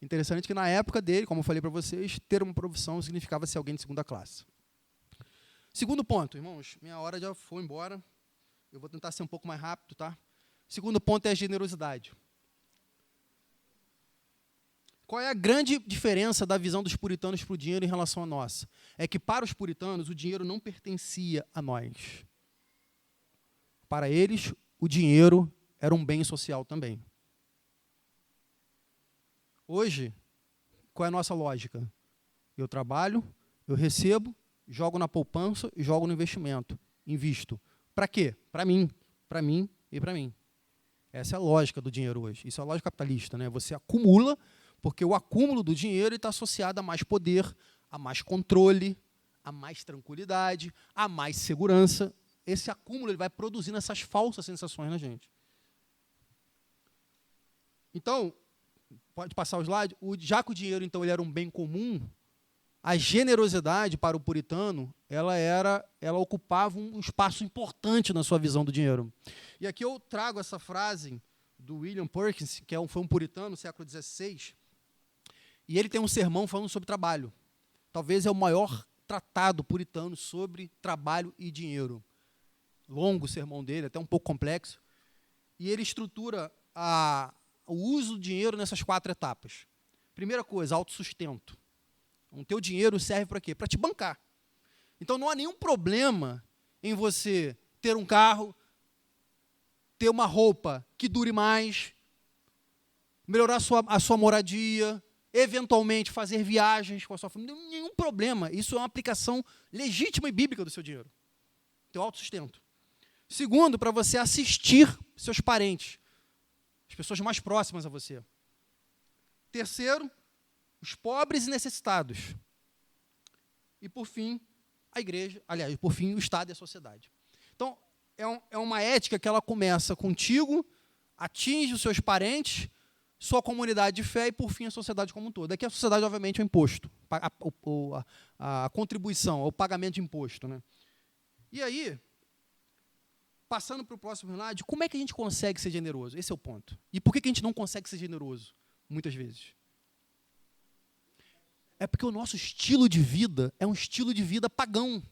Interessante que na época dele, como eu falei para vocês, ter uma profissão significava ser alguém de segunda classe. Segundo ponto, irmãos, minha hora já foi embora. Eu vou tentar ser um pouco mais rápido, tá? Segundo ponto é a generosidade. Qual é a grande diferença da visão dos puritanos para o dinheiro em relação à nossa? É que para os puritanos o dinheiro não pertencia a nós. Para eles, o dinheiro era um bem social também. Hoje, qual é a nossa lógica? Eu trabalho, eu recebo, jogo na poupança, jogo no investimento. Invisto. Para quê? Para mim e para mim. Essa é a lógica do dinheiro hoje. Isso é a lógica capitalista, né? Você acumula, porque o acúmulo do dinheiro está associado a mais poder, a mais controle, a mais tranquilidade, a mais segurança. Esse acúmulo ele vai produzindo essas falsas sensações na gente. Então, pode passar o slide. Já que o dinheiro então, ele era um bem comum, a generosidade para o puritano, ela ocupava um espaço importante na sua visão do dinheiro. E aqui eu trago essa frase do William Perkins, que foi um puritano no século XVI, e ele tem um sermão falando sobre trabalho. Talvez é o maior tratado puritano sobre trabalho e dinheiro. Longo o sermão dele, até um pouco complexo. E ele estrutura o uso do dinheiro nessas 4 etapas. Primeira coisa, autossustento. O teu dinheiro serve para quê? Para te bancar. Então não há nenhum problema em você ter um carro, ter uma roupa que dure mais, melhorar a sua moradia, eventualmente fazer viagens com a sua família. Nenhum problema. Isso é uma aplicação legítima e bíblica do seu dinheiro. Teu autossustento. Segundo, para você assistir seus parentes, as pessoas mais próximas a você. Terceiro, os pobres e necessitados. E, por fim, a igreja, aliás, por fim, o Estado e a sociedade. Então, é uma ética que ela começa contigo, atinge os seus parentes, sua comunidade de fé e, por fim, a sociedade como um todo. Aqui a sociedade, obviamente, é o imposto, a contribuição, o pagamento de imposto. Né? E aí, passando para o próximo slide, como é que a gente consegue ser generoso? Esse é o ponto. E por que a gente não consegue ser generoso, muitas vezes? É porque o nosso estilo de vida é um estilo de vida pagão.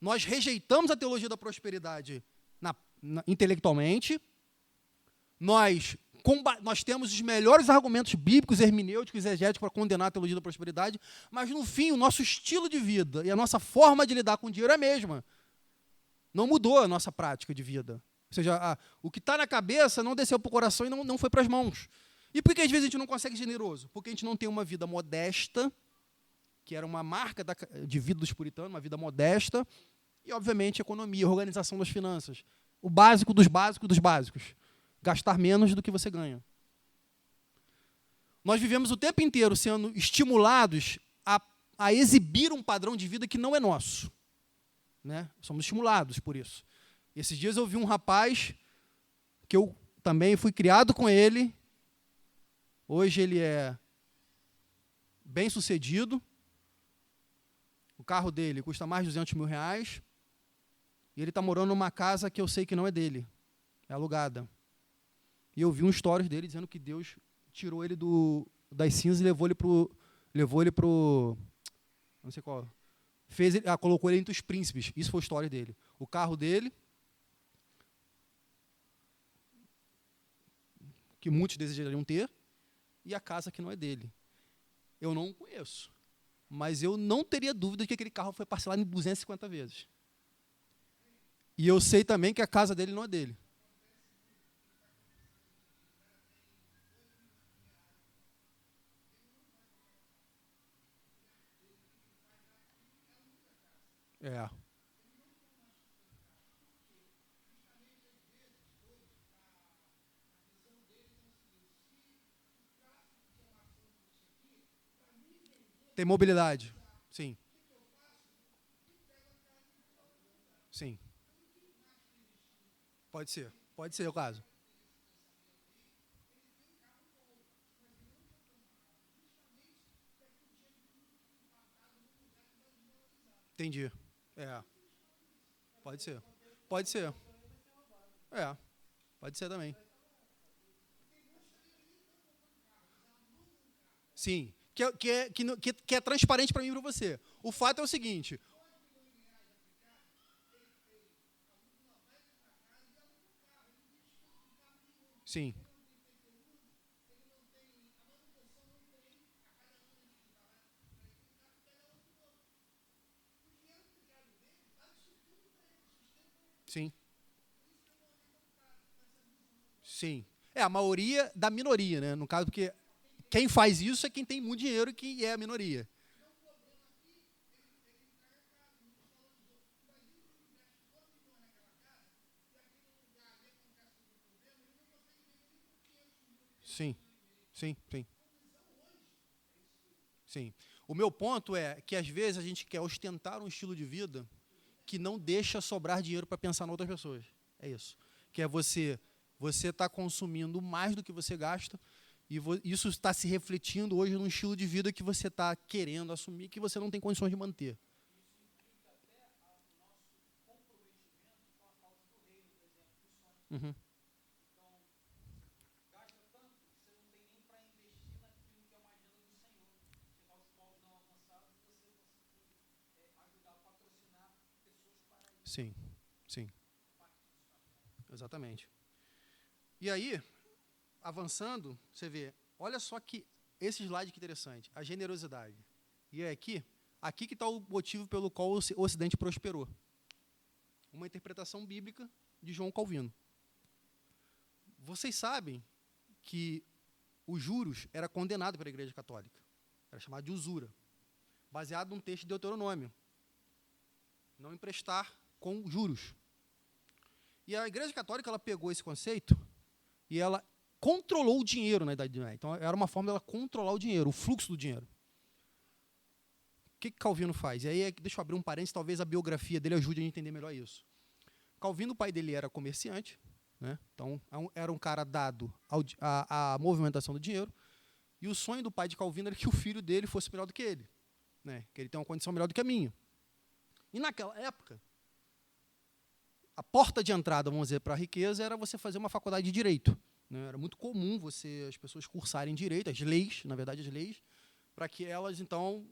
Nós rejeitamos a teologia da prosperidade intelectualmente, nós nós temos os melhores argumentos bíblicos, hermenêuticos e exegéticos para condenar a teologia da prosperidade, mas, no fim, o nosso estilo de vida e a nossa forma de lidar com o dinheiro é a mesma. Não mudou a nossa prática de vida. Ou seja, o que está na cabeça não desceu para o coração e não foi para as mãos. E por que, às vezes, a gente não consegue ser generoso? Porque a gente não tem uma vida modesta, que era uma marca de vida dos puritanos, uma vida modesta, e, obviamente, economia, organização das finanças. O básico dos básicos dos básicos. Gastar menos do que você ganha. Nós vivemos o tempo inteiro sendo estimulados a exibir um padrão de vida que não é nosso. Né? Somos estimulados por isso. Esses dias eu vi um rapaz, que eu também fui criado com ele, hoje ele é bem-sucedido, o carro dele custa mais de R$200 mil, e ele está morando numa casa que eu sei que não é dele, é alugada. E eu vi um stories dele dizendo que Deus tirou ele das cinzas e levou ele pro não sei qual, colocou ele entre os príncipes. Isso foi a história dele. O carro dele, que muitos desejariam ter, e a casa que não é dele. Eu não conheço, mas eu não teria dúvida de que aquele carro foi parcelado em 250 vezes. E eu sei também que a casa dele não é dele. É. Tem mobilidade. Sim. Sim. Pode ser o caso. Entendi. Pode ser. Pode ser. Pode ser também. Sim. Que é transparente para mim e para você. O fato é o seguinte. Sim. Sim. Sim. É a maioria da minoria, né? No caso, porque quem faz isso é quem tem muito dinheiro e que é a minoria. Sim. Sim, sim. Sim. O meu ponto é que, às vezes, a gente quer ostentar um estilo de vida que não deixa sobrar dinheiro para pensar em outras pessoas. É isso. Que é você está consumindo mais do que você gasta e isso está se refletindo hoje num estilo de vida que você está querendo assumir que você não tem condições de manter. Uhum. Sim, sim. Exatamente. E aí, avançando, você vê, olha só que esse slide que interessante, a generosidade. E é aqui que está o motivo pelo qual o Ocidente prosperou. Uma interpretação bíblica de João Calvino. Vocês sabem que os juros era condenado pela Igreja Católica. Era chamado de usura. Baseado num texto de Deuteronômio. Não emprestar com juros. E a Igreja Católica ela pegou esse conceito e ela controlou o dinheiro na Idade Média. Então, era uma forma dela controlar o dinheiro, o fluxo do dinheiro. O que Calvino faz? E aí, deixa eu abrir um parênteses, talvez a biografia dele ajude a entender melhor isso. Calvino, o pai dele era comerciante, né? Então, era um cara dado à movimentação do dinheiro, e o sonho do pai de Calvino era que o filho dele fosse melhor do que ele, né? Que ele tenha uma condição melhor do que a minha. E naquela época, a porta de entrada, vamos dizer, para a riqueza era você fazer uma faculdade de direito. Né? Era muito comum as pessoas cursarem direito, as leis, para que elas, então,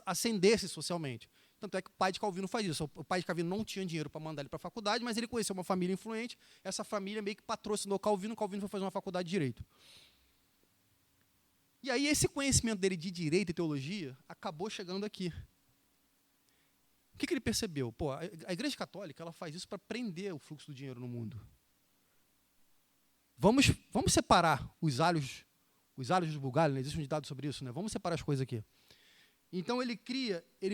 ascendessem socialmente. Tanto é que o pai de Calvino faz isso. O pai de Calvino não tinha dinheiro para mandar ele para a faculdade, mas ele conheceu uma família influente, essa família meio que patrocinou Calvino foi fazer uma faculdade de Direito. E aí esse conhecimento dele de Direito e Teologia acabou chegando aqui. O que ele percebeu? Pô, a Igreja Católica ela faz isso para prender o fluxo do dinheiro no mundo. Vamos separar os alhos dos bugalhos, né? Existe um ditado sobre isso, né? Vamos separar as coisas aqui. Então ele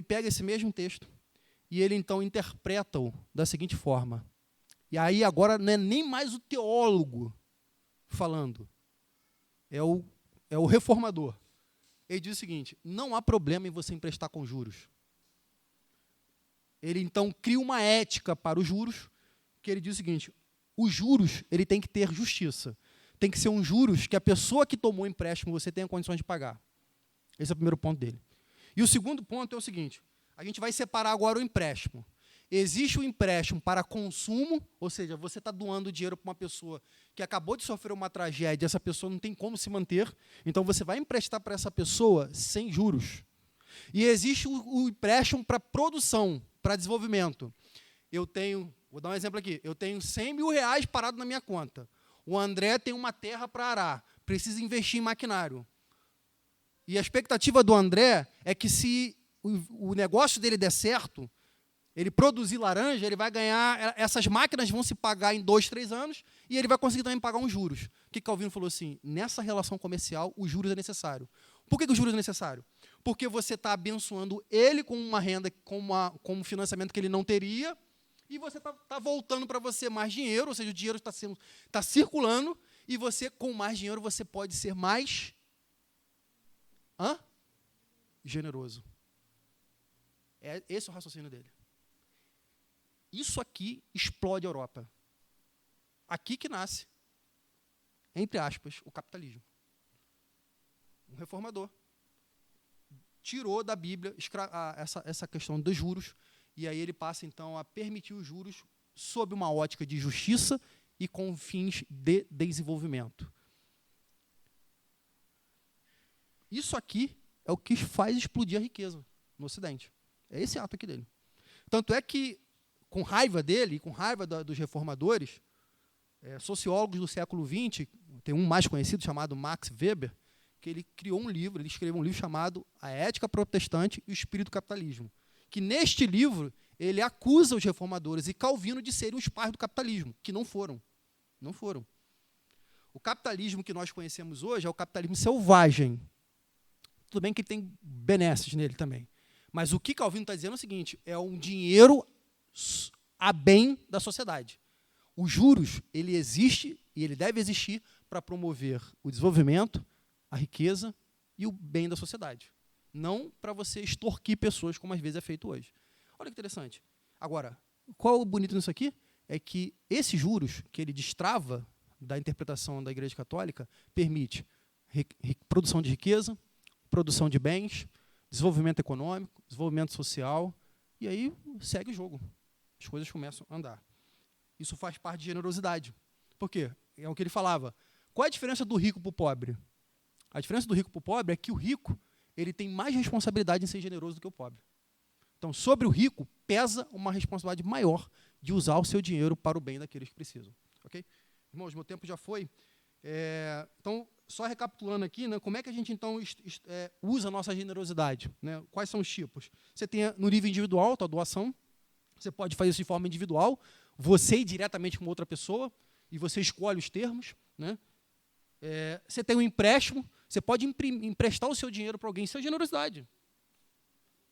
pega esse mesmo texto e ele então interpreta-o da seguinte forma. E aí agora não é nem mais o teólogo falando, é o reformador. Ele diz o seguinte: não há problema em você emprestar com juros. Ele então cria uma ética para os juros, que ele diz o seguinte: os juros ele tem que ter justiça. Tem que ser um juros que a pessoa que tomou o empréstimo você tenha condições de pagar. Esse é o primeiro ponto dele. E o segundo ponto é o seguinte: a gente vai separar agora o empréstimo. Existe o empréstimo para consumo, ou seja, você está doando dinheiro para uma pessoa que acabou de sofrer uma tragédia, essa pessoa não tem como se manter, então você vai emprestar para essa pessoa sem juros. E existe o empréstimo para produção, para desenvolvimento. Vou dar um exemplo aqui, eu tenho 100 mil reais parado na minha conta. O André tem uma terra para arar, precisa investir em maquinário. E a expectativa do André é que se o negócio dele der certo, ele produzir laranja, ele vai ganhar, essas máquinas vão se pagar em 2, 3 anos, e ele vai conseguir também pagar uns juros. O que Calvino falou assim? Nessa relação comercial, os juros é necessário. Por que os juros é necessário? Porque você está abençoando ele com uma renda, com um financiamento que ele não teria, e você está voltando para você mais dinheiro, ou seja, o dinheiro está circulando, e você, com mais dinheiro, você pode ser mais generoso. Esse é o raciocínio dele. Isso aqui explode a Europa. Aqui que nasce, entre aspas, o capitalismo. Um reformador tirou da Bíblia essa questão dos juros, e aí ele passa, então, a permitir os juros sob uma ótica de justiça e com fins de desenvolvimento. Isso aqui é o que faz explodir a riqueza no Ocidente. É esse ato aqui dele. Tanto é que, com raiva dele, com raiva dos reformadores, sociólogos do século XX, tem um mais conhecido chamado Max Weber, que ele escreveu um livro chamado A Ética Protestante e o Espírito do Capitalismo, que neste livro ele acusa os reformadores e Calvino de serem os pais do capitalismo, que não foram. Não foram. O capitalismo que nós conhecemos hoje é o capitalismo selvagem. Tudo bem que ele tem benesses nele também. Mas o que Calvino está dizendo é o seguinte: é um dinheiro a bem da sociedade. Os juros, ele existe e ele deve existir para promover o desenvolvimento, a riqueza e o bem da sociedade. Não para você extorquir pessoas, como às vezes é feito hoje. Olha que interessante. Agora, qual é o bonito nisso aqui? É que esses juros que ele destrava da interpretação da Igreja Católica permite produção de riqueza, produção de bens, desenvolvimento econômico, desenvolvimento social, e aí segue o jogo. As coisas começam a andar. Isso faz parte de generosidade. Por quê? É o que ele falava. Qual é a diferença do rico para o pobre? A diferença do rico para o pobre é que o rico ele tem mais responsabilidade em ser generoso do que o pobre. Então, sobre o rico, pesa uma responsabilidade maior de usar o seu dinheiro para o bem daqueles que precisam. Okay? Irmãos, meu tempo já foi. Então, só recapitulando aqui, né, como é que a gente, então, usa a nossa generosidade? Né? Quais são os tipos? Você tem, no nível individual, a doação. Você pode fazer isso de forma individual, você ir diretamente com outra pessoa, e você escolhe os termos. Né? Você tem um empréstimo, você pode emprestar o seu dinheiro para alguém, isso é generosidade.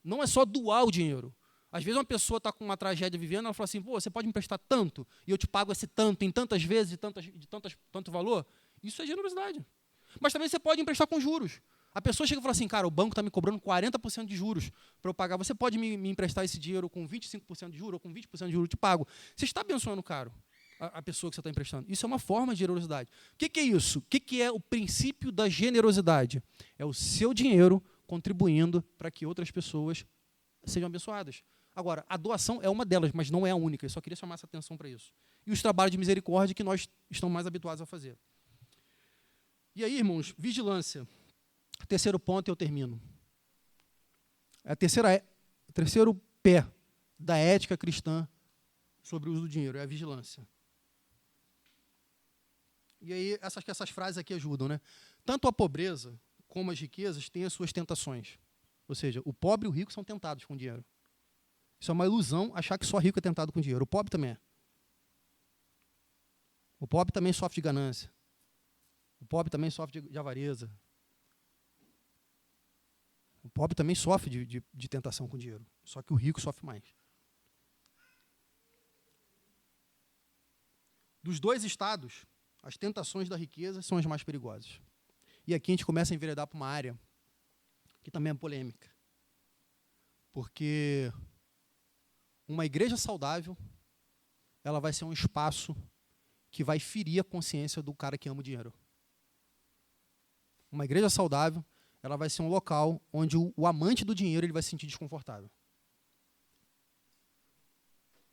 Não é só doar o dinheiro. Às vezes uma pessoa está com uma tragédia vivendo, ela fala assim, pô, você pode me emprestar tanto, e eu te pago esse tanto, em tantas vezes, de tanto valor. Isso é generosidade. Mas também você pode emprestar com juros. A pessoa chega e fala assim, cara, o banco está me cobrando 40% de juros para eu pagar. Você pode me emprestar esse dinheiro com 25% de juros ou com 20% de juros, eu te pago. Você está abençoando, caro, a pessoa que você está emprestando. Isso é uma forma de generosidade. O que é isso? O que é o princípio da generosidade? É o seu dinheiro contribuindo para que outras pessoas sejam abençoadas. Agora, a doação é uma delas, mas não é a única. Eu só queria chamar essa atenção para isso. E os trabalhos de misericórdia que nós estamos mais habituados a fazer. E aí, irmãos, vigilância. Terceiro ponto e eu termino. O terceiro tripé da ética cristã sobre o uso do dinheiro, é a vigilância. E aí, acho que essas frases aqui ajudam, né? Tanto a pobreza como as riquezas têm as suas tentações. Ou seja, o pobre e o rico são tentados com dinheiro. Isso é uma ilusão achar que só rico é tentado com dinheiro. O pobre também é. O pobre também sofre de ganância. O pobre também sofre de avareza. O pobre também sofre de tentação com dinheiro. Só que o rico sofre mais. Dos dois estados, as tentações da riqueza são as mais perigosas. E aqui a gente começa a enveredar para uma área que também é polêmica. Porque uma igreja saudável, ela vai ser um espaço que vai ferir a consciência do cara que ama o dinheiro. Uma igreja saudável, ela vai ser um local onde o amante do dinheiro ele vai se sentir desconfortável.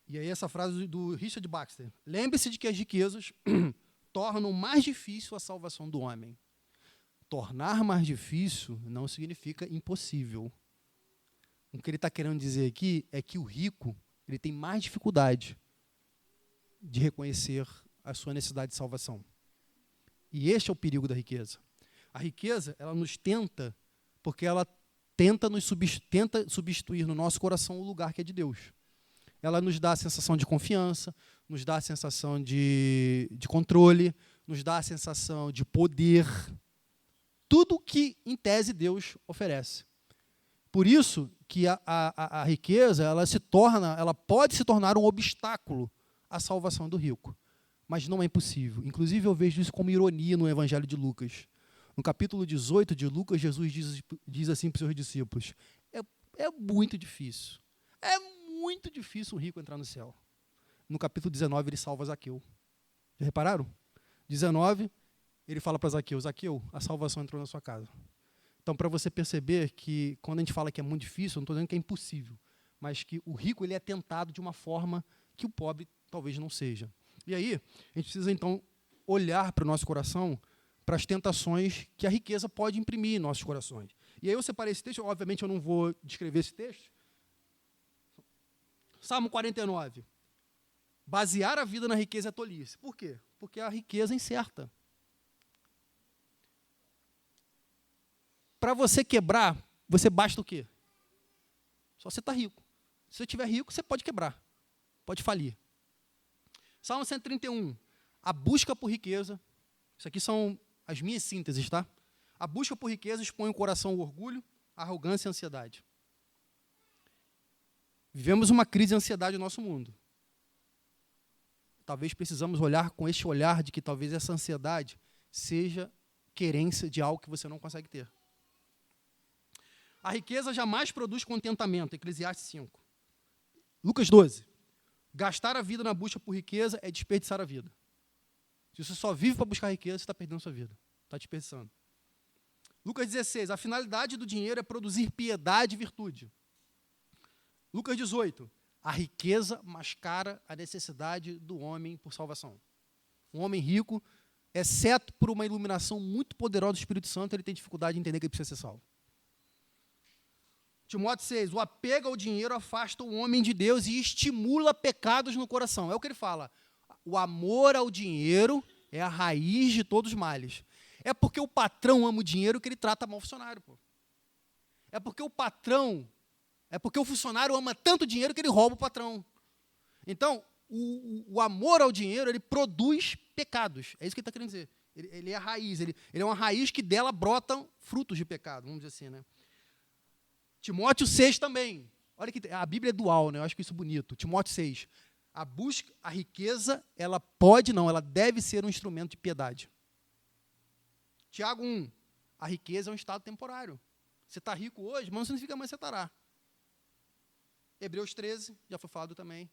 E aí essa frase do Richard Baxter. Lembre-se de que as riquezas tornam mais difícil a salvação do homem. Tornar mais difícil não significa impossível. O que ele está querendo dizer aqui é que o rico ele tem mais dificuldade de reconhecer a sua necessidade de salvação. E este é o perigo da riqueza. A riqueza, ela nos tenta, porque ela tenta substituir no nosso coração o lugar que é de Deus. Ela nos dá a sensação de confiança, nos dá a sensação de controle, nos dá a sensação de poder. Tudo que, em tese, Deus oferece. Por isso que a riqueza ela pode se tornar um obstáculo à salvação do rico. Mas não é impossível. Inclusive, eu vejo isso como ironia no Evangelho de Lucas. No capítulo 18 de Lucas, Jesus diz assim para os seus discípulos, é muito difícil. É muito difícil um rico entrar no céu. No capítulo 19, ele salva Zaqueu. Já repararam? 19, ele fala para Zaqueu, Zaqueu, a salvação entrou na sua casa. Então, para você perceber que, quando a gente fala que é muito difícil, eu não estou dizendo que é impossível, mas que o rico ele é tentado de uma forma que o pobre talvez não seja. E aí, a gente precisa, então, olhar para o nosso coração, para as tentações que a riqueza pode imprimir em nossos corações. E aí eu separei esse texto, obviamente eu não vou descrever esse texto. Salmo 49. Basear a vida na riqueza é tolice. Por quê? Porque a riqueza é incerta. Para você quebrar, você basta o quê? Só você está rico. Se você estiver rico, você pode quebrar. Pode falir. Salmo 131. A busca por riqueza. Isso aqui são as minhas sínteses, tá? A busca por riqueza expõe o coração ao orgulho, à arrogância e à ansiedade. Vivemos uma crise de ansiedade no nosso mundo. Talvez precisamos olhar com este olhar de que talvez essa ansiedade seja querência de algo que você não consegue ter. A riqueza jamais produz contentamento, Eclesiastes 5. Lucas 12. Gastar a vida na busca por riqueza é desperdiçar a vida. Se você só vive para buscar riqueza, você está perdendo a sua vida. Está desperdiçando. Lucas 16. A finalidade do dinheiro é produzir piedade e virtude. Lucas 18. A riqueza mascara a necessidade do homem por salvação. Um homem rico, exceto por uma iluminação muito poderosa do Espírito Santo, ele tem dificuldade de entender que ele precisa ser salvo. Timóteo 6. O apego ao dinheiro afasta o homem de Deus e estimula pecados no coração. É o que ele fala. O amor ao dinheiro é a raiz de todos os males. É porque o patrão ama o dinheiro que ele trata mal o funcionário. Pô. É porque o funcionário ama tanto dinheiro que ele rouba o patrão. Então, o amor ao dinheiro, ele produz pecados. É isso que ele está querendo dizer. Ele é a raiz. Ele é uma raiz que dela brotam frutos de pecado, vamos dizer assim, né? Timóteo 6 também. Olha que a Bíblia é dual, né? Eu acho que isso é bonito. Timóteo 6. A riqueza, ela deve ser um instrumento de piedade. Tiago 1. A riqueza é um estado temporário. Você está rico hoje, mas não significa mais você estará. Hebreus 13, já foi falado também.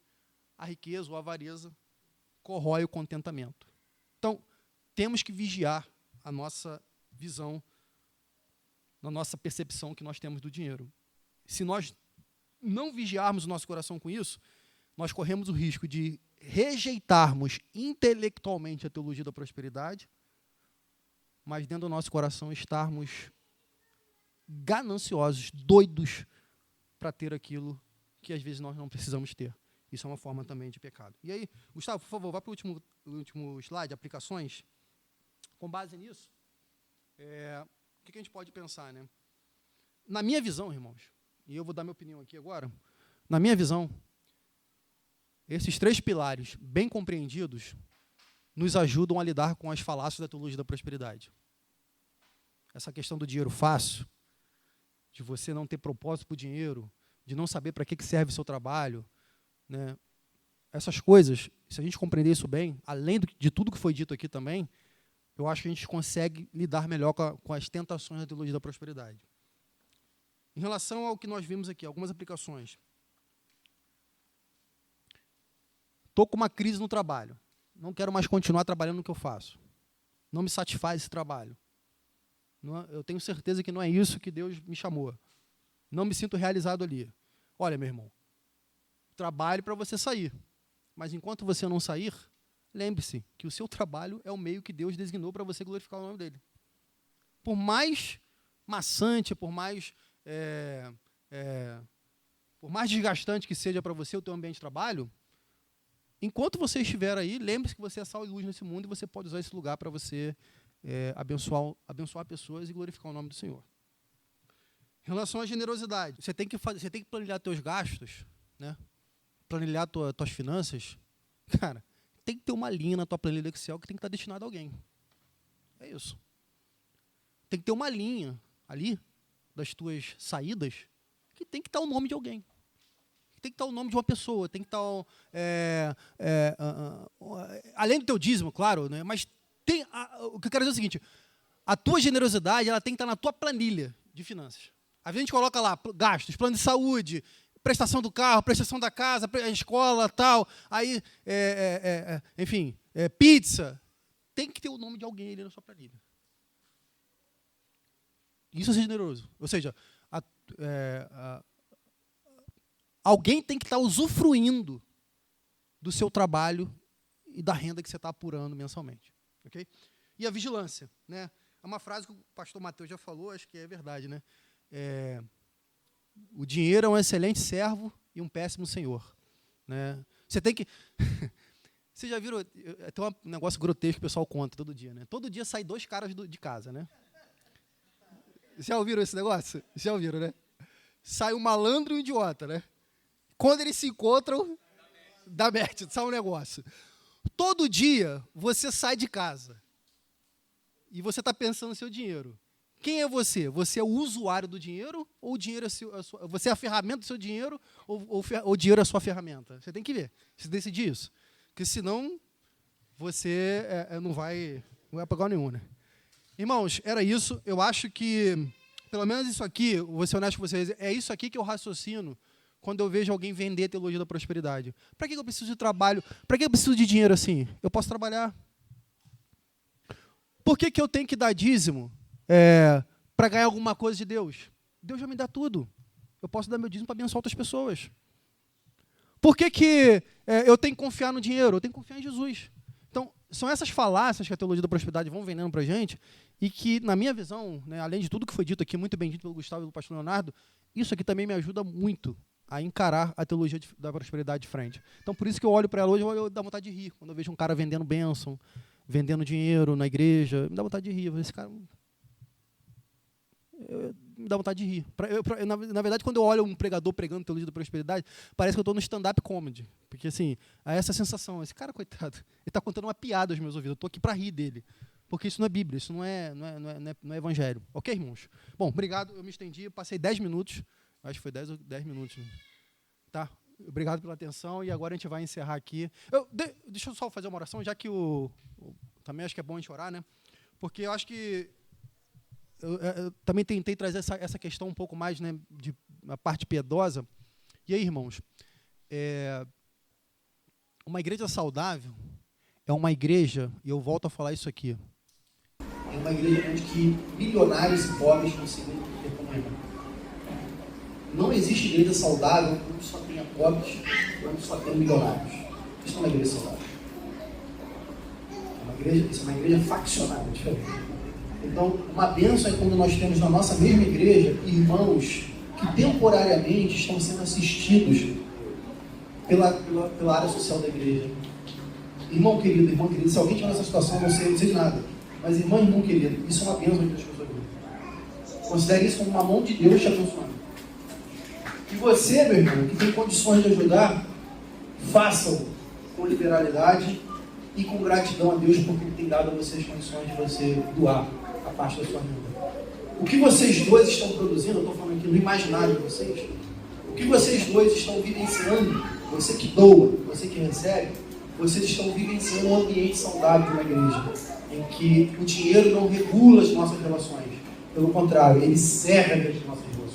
A riqueza ou a avareza corrói o contentamento. Então, temos que vigiar a nossa visão, a nossa percepção que nós temos do dinheiro. Se nós não vigiarmos o nosso coração com isso, nós corremos o risco de rejeitarmos intelectualmente a teologia da prosperidade, mas dentro do nosso coração estarmos gananciosos, doidos para ter aquilo que às vezes nós não precisamos ter. Isso é uma forma também de pecado. E aí, Gustavo, por favor, vá para o último slide, aplicações. Com base nisso, o que a gente pode pensar, né? Na minha visão, irmãos, e eu vou dar minha opinião aqui agora, na minha visão, esses 3 pilares bem compreendidos nos ajudam a lidar com as falácias da teologia da prosperidade. Essa questão do dinheiro fácil, de você não ter propósito para o dinheiro, de não saber para que serve o seu trabalho, né? Essas coisas, se a gente compreender isso bem, além de tudo que foi dito aqui também, eu acho que a gente consegue lidar melhor com as tentações da teologia da prosperidade. Em relação ao que nós vimos aqui, algumas aplicações. Estou com uma crise no trabalho. Não quero mais continuar trabalhando no que eu faço. Não me satisfaz esse trabalho. Eu tenho certeza que não é isso que Deus me chamou. Não me sinto realizado ali. Olha, meu irmão, trabalhe para você sair. Mas enquanto você não sair, lembre-se que o seu trabalho é o meio que Deus designou para você glorificar o nome dele. Por mais maçante, por mais desgastante que seja para você o teu ambiente de trabalho, enquanto você estiver aí, lembre-se que você é sal e luz nesse mundo e você pode usar esse lugar para você abençoar pessoas e glorificar o nome do Senhor. Em relação à generosidade, você tem que planilhar teus gastos, né? Planilhar tuas finanças. Cara, tem que ter uma linha na tua planilha do Excel que tem que estar destinada a alguém. É isso. Tem que ter uma linha ali das tuas saídas que tem que estar o nome de alguém. Tem que estar o nome de uma pessoa, tem que estar além do teu dízimo, claro, né? Mas o que eu quero dizer é o seguinte: a tua generosidade ela tem que estar na tua planilha de finanças. Às vezes a gente coloca lá gastos, plano de saúde, prestação do carro, prestação da casa, a escola, tal, aí, enfim, pizza. Tem que ter o nome de alguém ali na sua planilha. Isso é ser generoso. Ou seja, alguém tem que estar usufruindo do seu trabalho e da renda que você está apurando mensalmente. Okay? E a vigilância. Né? É uma frase que o pastor Mateus já falou, acho que é verdade. Né? O dinheiro é um excelente servo e um péssimo senhor. Né? Você tem que... Você já viram... Tem um negócio grotesco que o pessoal conta todo dia. Né? Todo dia sai 2 caras de casa. Né? Já ouviram esse negócio? Já ouviram, né? Sai um malandro e um idiota, né? Quando eles se encontram, dá merda, sai um negócio. Todo dia você sai de casa e você está pensando no seu dinheiro. Quem é você? Você é o usuário do dinheiro ou o dinheiro é você é a ferramenta do seu dinheiro ou o dinheiro é a sua ferramenta? Você tem que ver, você decidir isso. Porque senão você não vai para lugar nenhum, né? Irmãos, era isso. Eu acho que, pelo menos isso aqui, vou ser honesto com vocês, é isso aqui que eu raciocino quando eu vejo alguém vender a teologia da prosperidade. Para que eu preciso de trabalho? Para que eu preciso de dinheiro assim? Eu posso trabalhar. Por que eu tenho que dar dízimo para ganhar alguma coisa de Deus? Deus já me dá tudo. Eu posso dar meu dízimo para abençoar outras pessoas. Por que eu tenho que confiar no dinheiro? Eu tenho que confiar em Jesus. Então, são essas falácias que a teologia da prosperidade vão vendendo para a gente e que, na minha visão, né, além de tudo que foi dito aqui, muito bem dito pelo Gustavo e pelo pastor Leonardo, isso aqui também me ajuda muito a encarar a teologia da prosperidade de frente. Então, por isso que eu olho para ela hoje e eu dá vontade de rir. Quando eu vejo um cara vendendo bênção, vendendo dinheiro na igreja, me dá vontade de rir. Esse cara... me dá vontade de rir. Na verdade, quando eu olho um pregador pregando teologia da prosperidade, parece que eu estou no stand-up comedy. Porque, assim, há essa sensação. Esse cara, coitado, ele está contando uma piada aos meus ouvidos. Eu estou aqui para rir dele. Porque isso não é Bíblia, isso não é Evangelho. Ok, irmãos? Bom, obrigado. Eu me estendi, passei 10 minutos. Acho que foi 10 minutos. Tá? Obrigado pela atenção. E agora a gente vai encerrar aqui. Deixa eu só fazer uma oração, já que também acho que é bom a gente orar, né? Porque eu acho que eu também tentei trazer essa questão um pouco mais, né, de a parte piedosa. E aí, irmãos, uma igreja saudável é uma igreja, e eu volto a falar isso aqui, é uma igreja onde que milionários e pobres conseguem ter comunhão. Não existe igreja saudável onde só tenha pobres, onde só tenha milionários. Isso não é uma igreja saudável. Isso é uma igreja faccionada, diferente. Então, uma bênção é quando nós temos na nossa mesma igreja irmãos que temporariamente estão sendo assistidos pela área social da igreja. Irmão querido, irmã querida, se alguém tiver nessa situação, eu não sei de nada. Mas irmão querido, isso é uma bênção que Deus fez na sua vida. Considere isso como uma mão de Deus te abençoando. E você, meu irmão, que tem condições de ajudar, faça-o com liberalidade e com gratidão a Deus, porque Ele tem dado a você as condições de você doar a parte da sua vida. O que vocês dois estão produzindo, eu estou falando aqui no imaginário de vocês, o que vocês dois estão vivenciando, você que doa, você que recebe, vocês estão vivenciando um ambiente saudável na igreja, em que o dinheiro não regula as nossas relações. Pelo contrário, ele serve as nossas relações.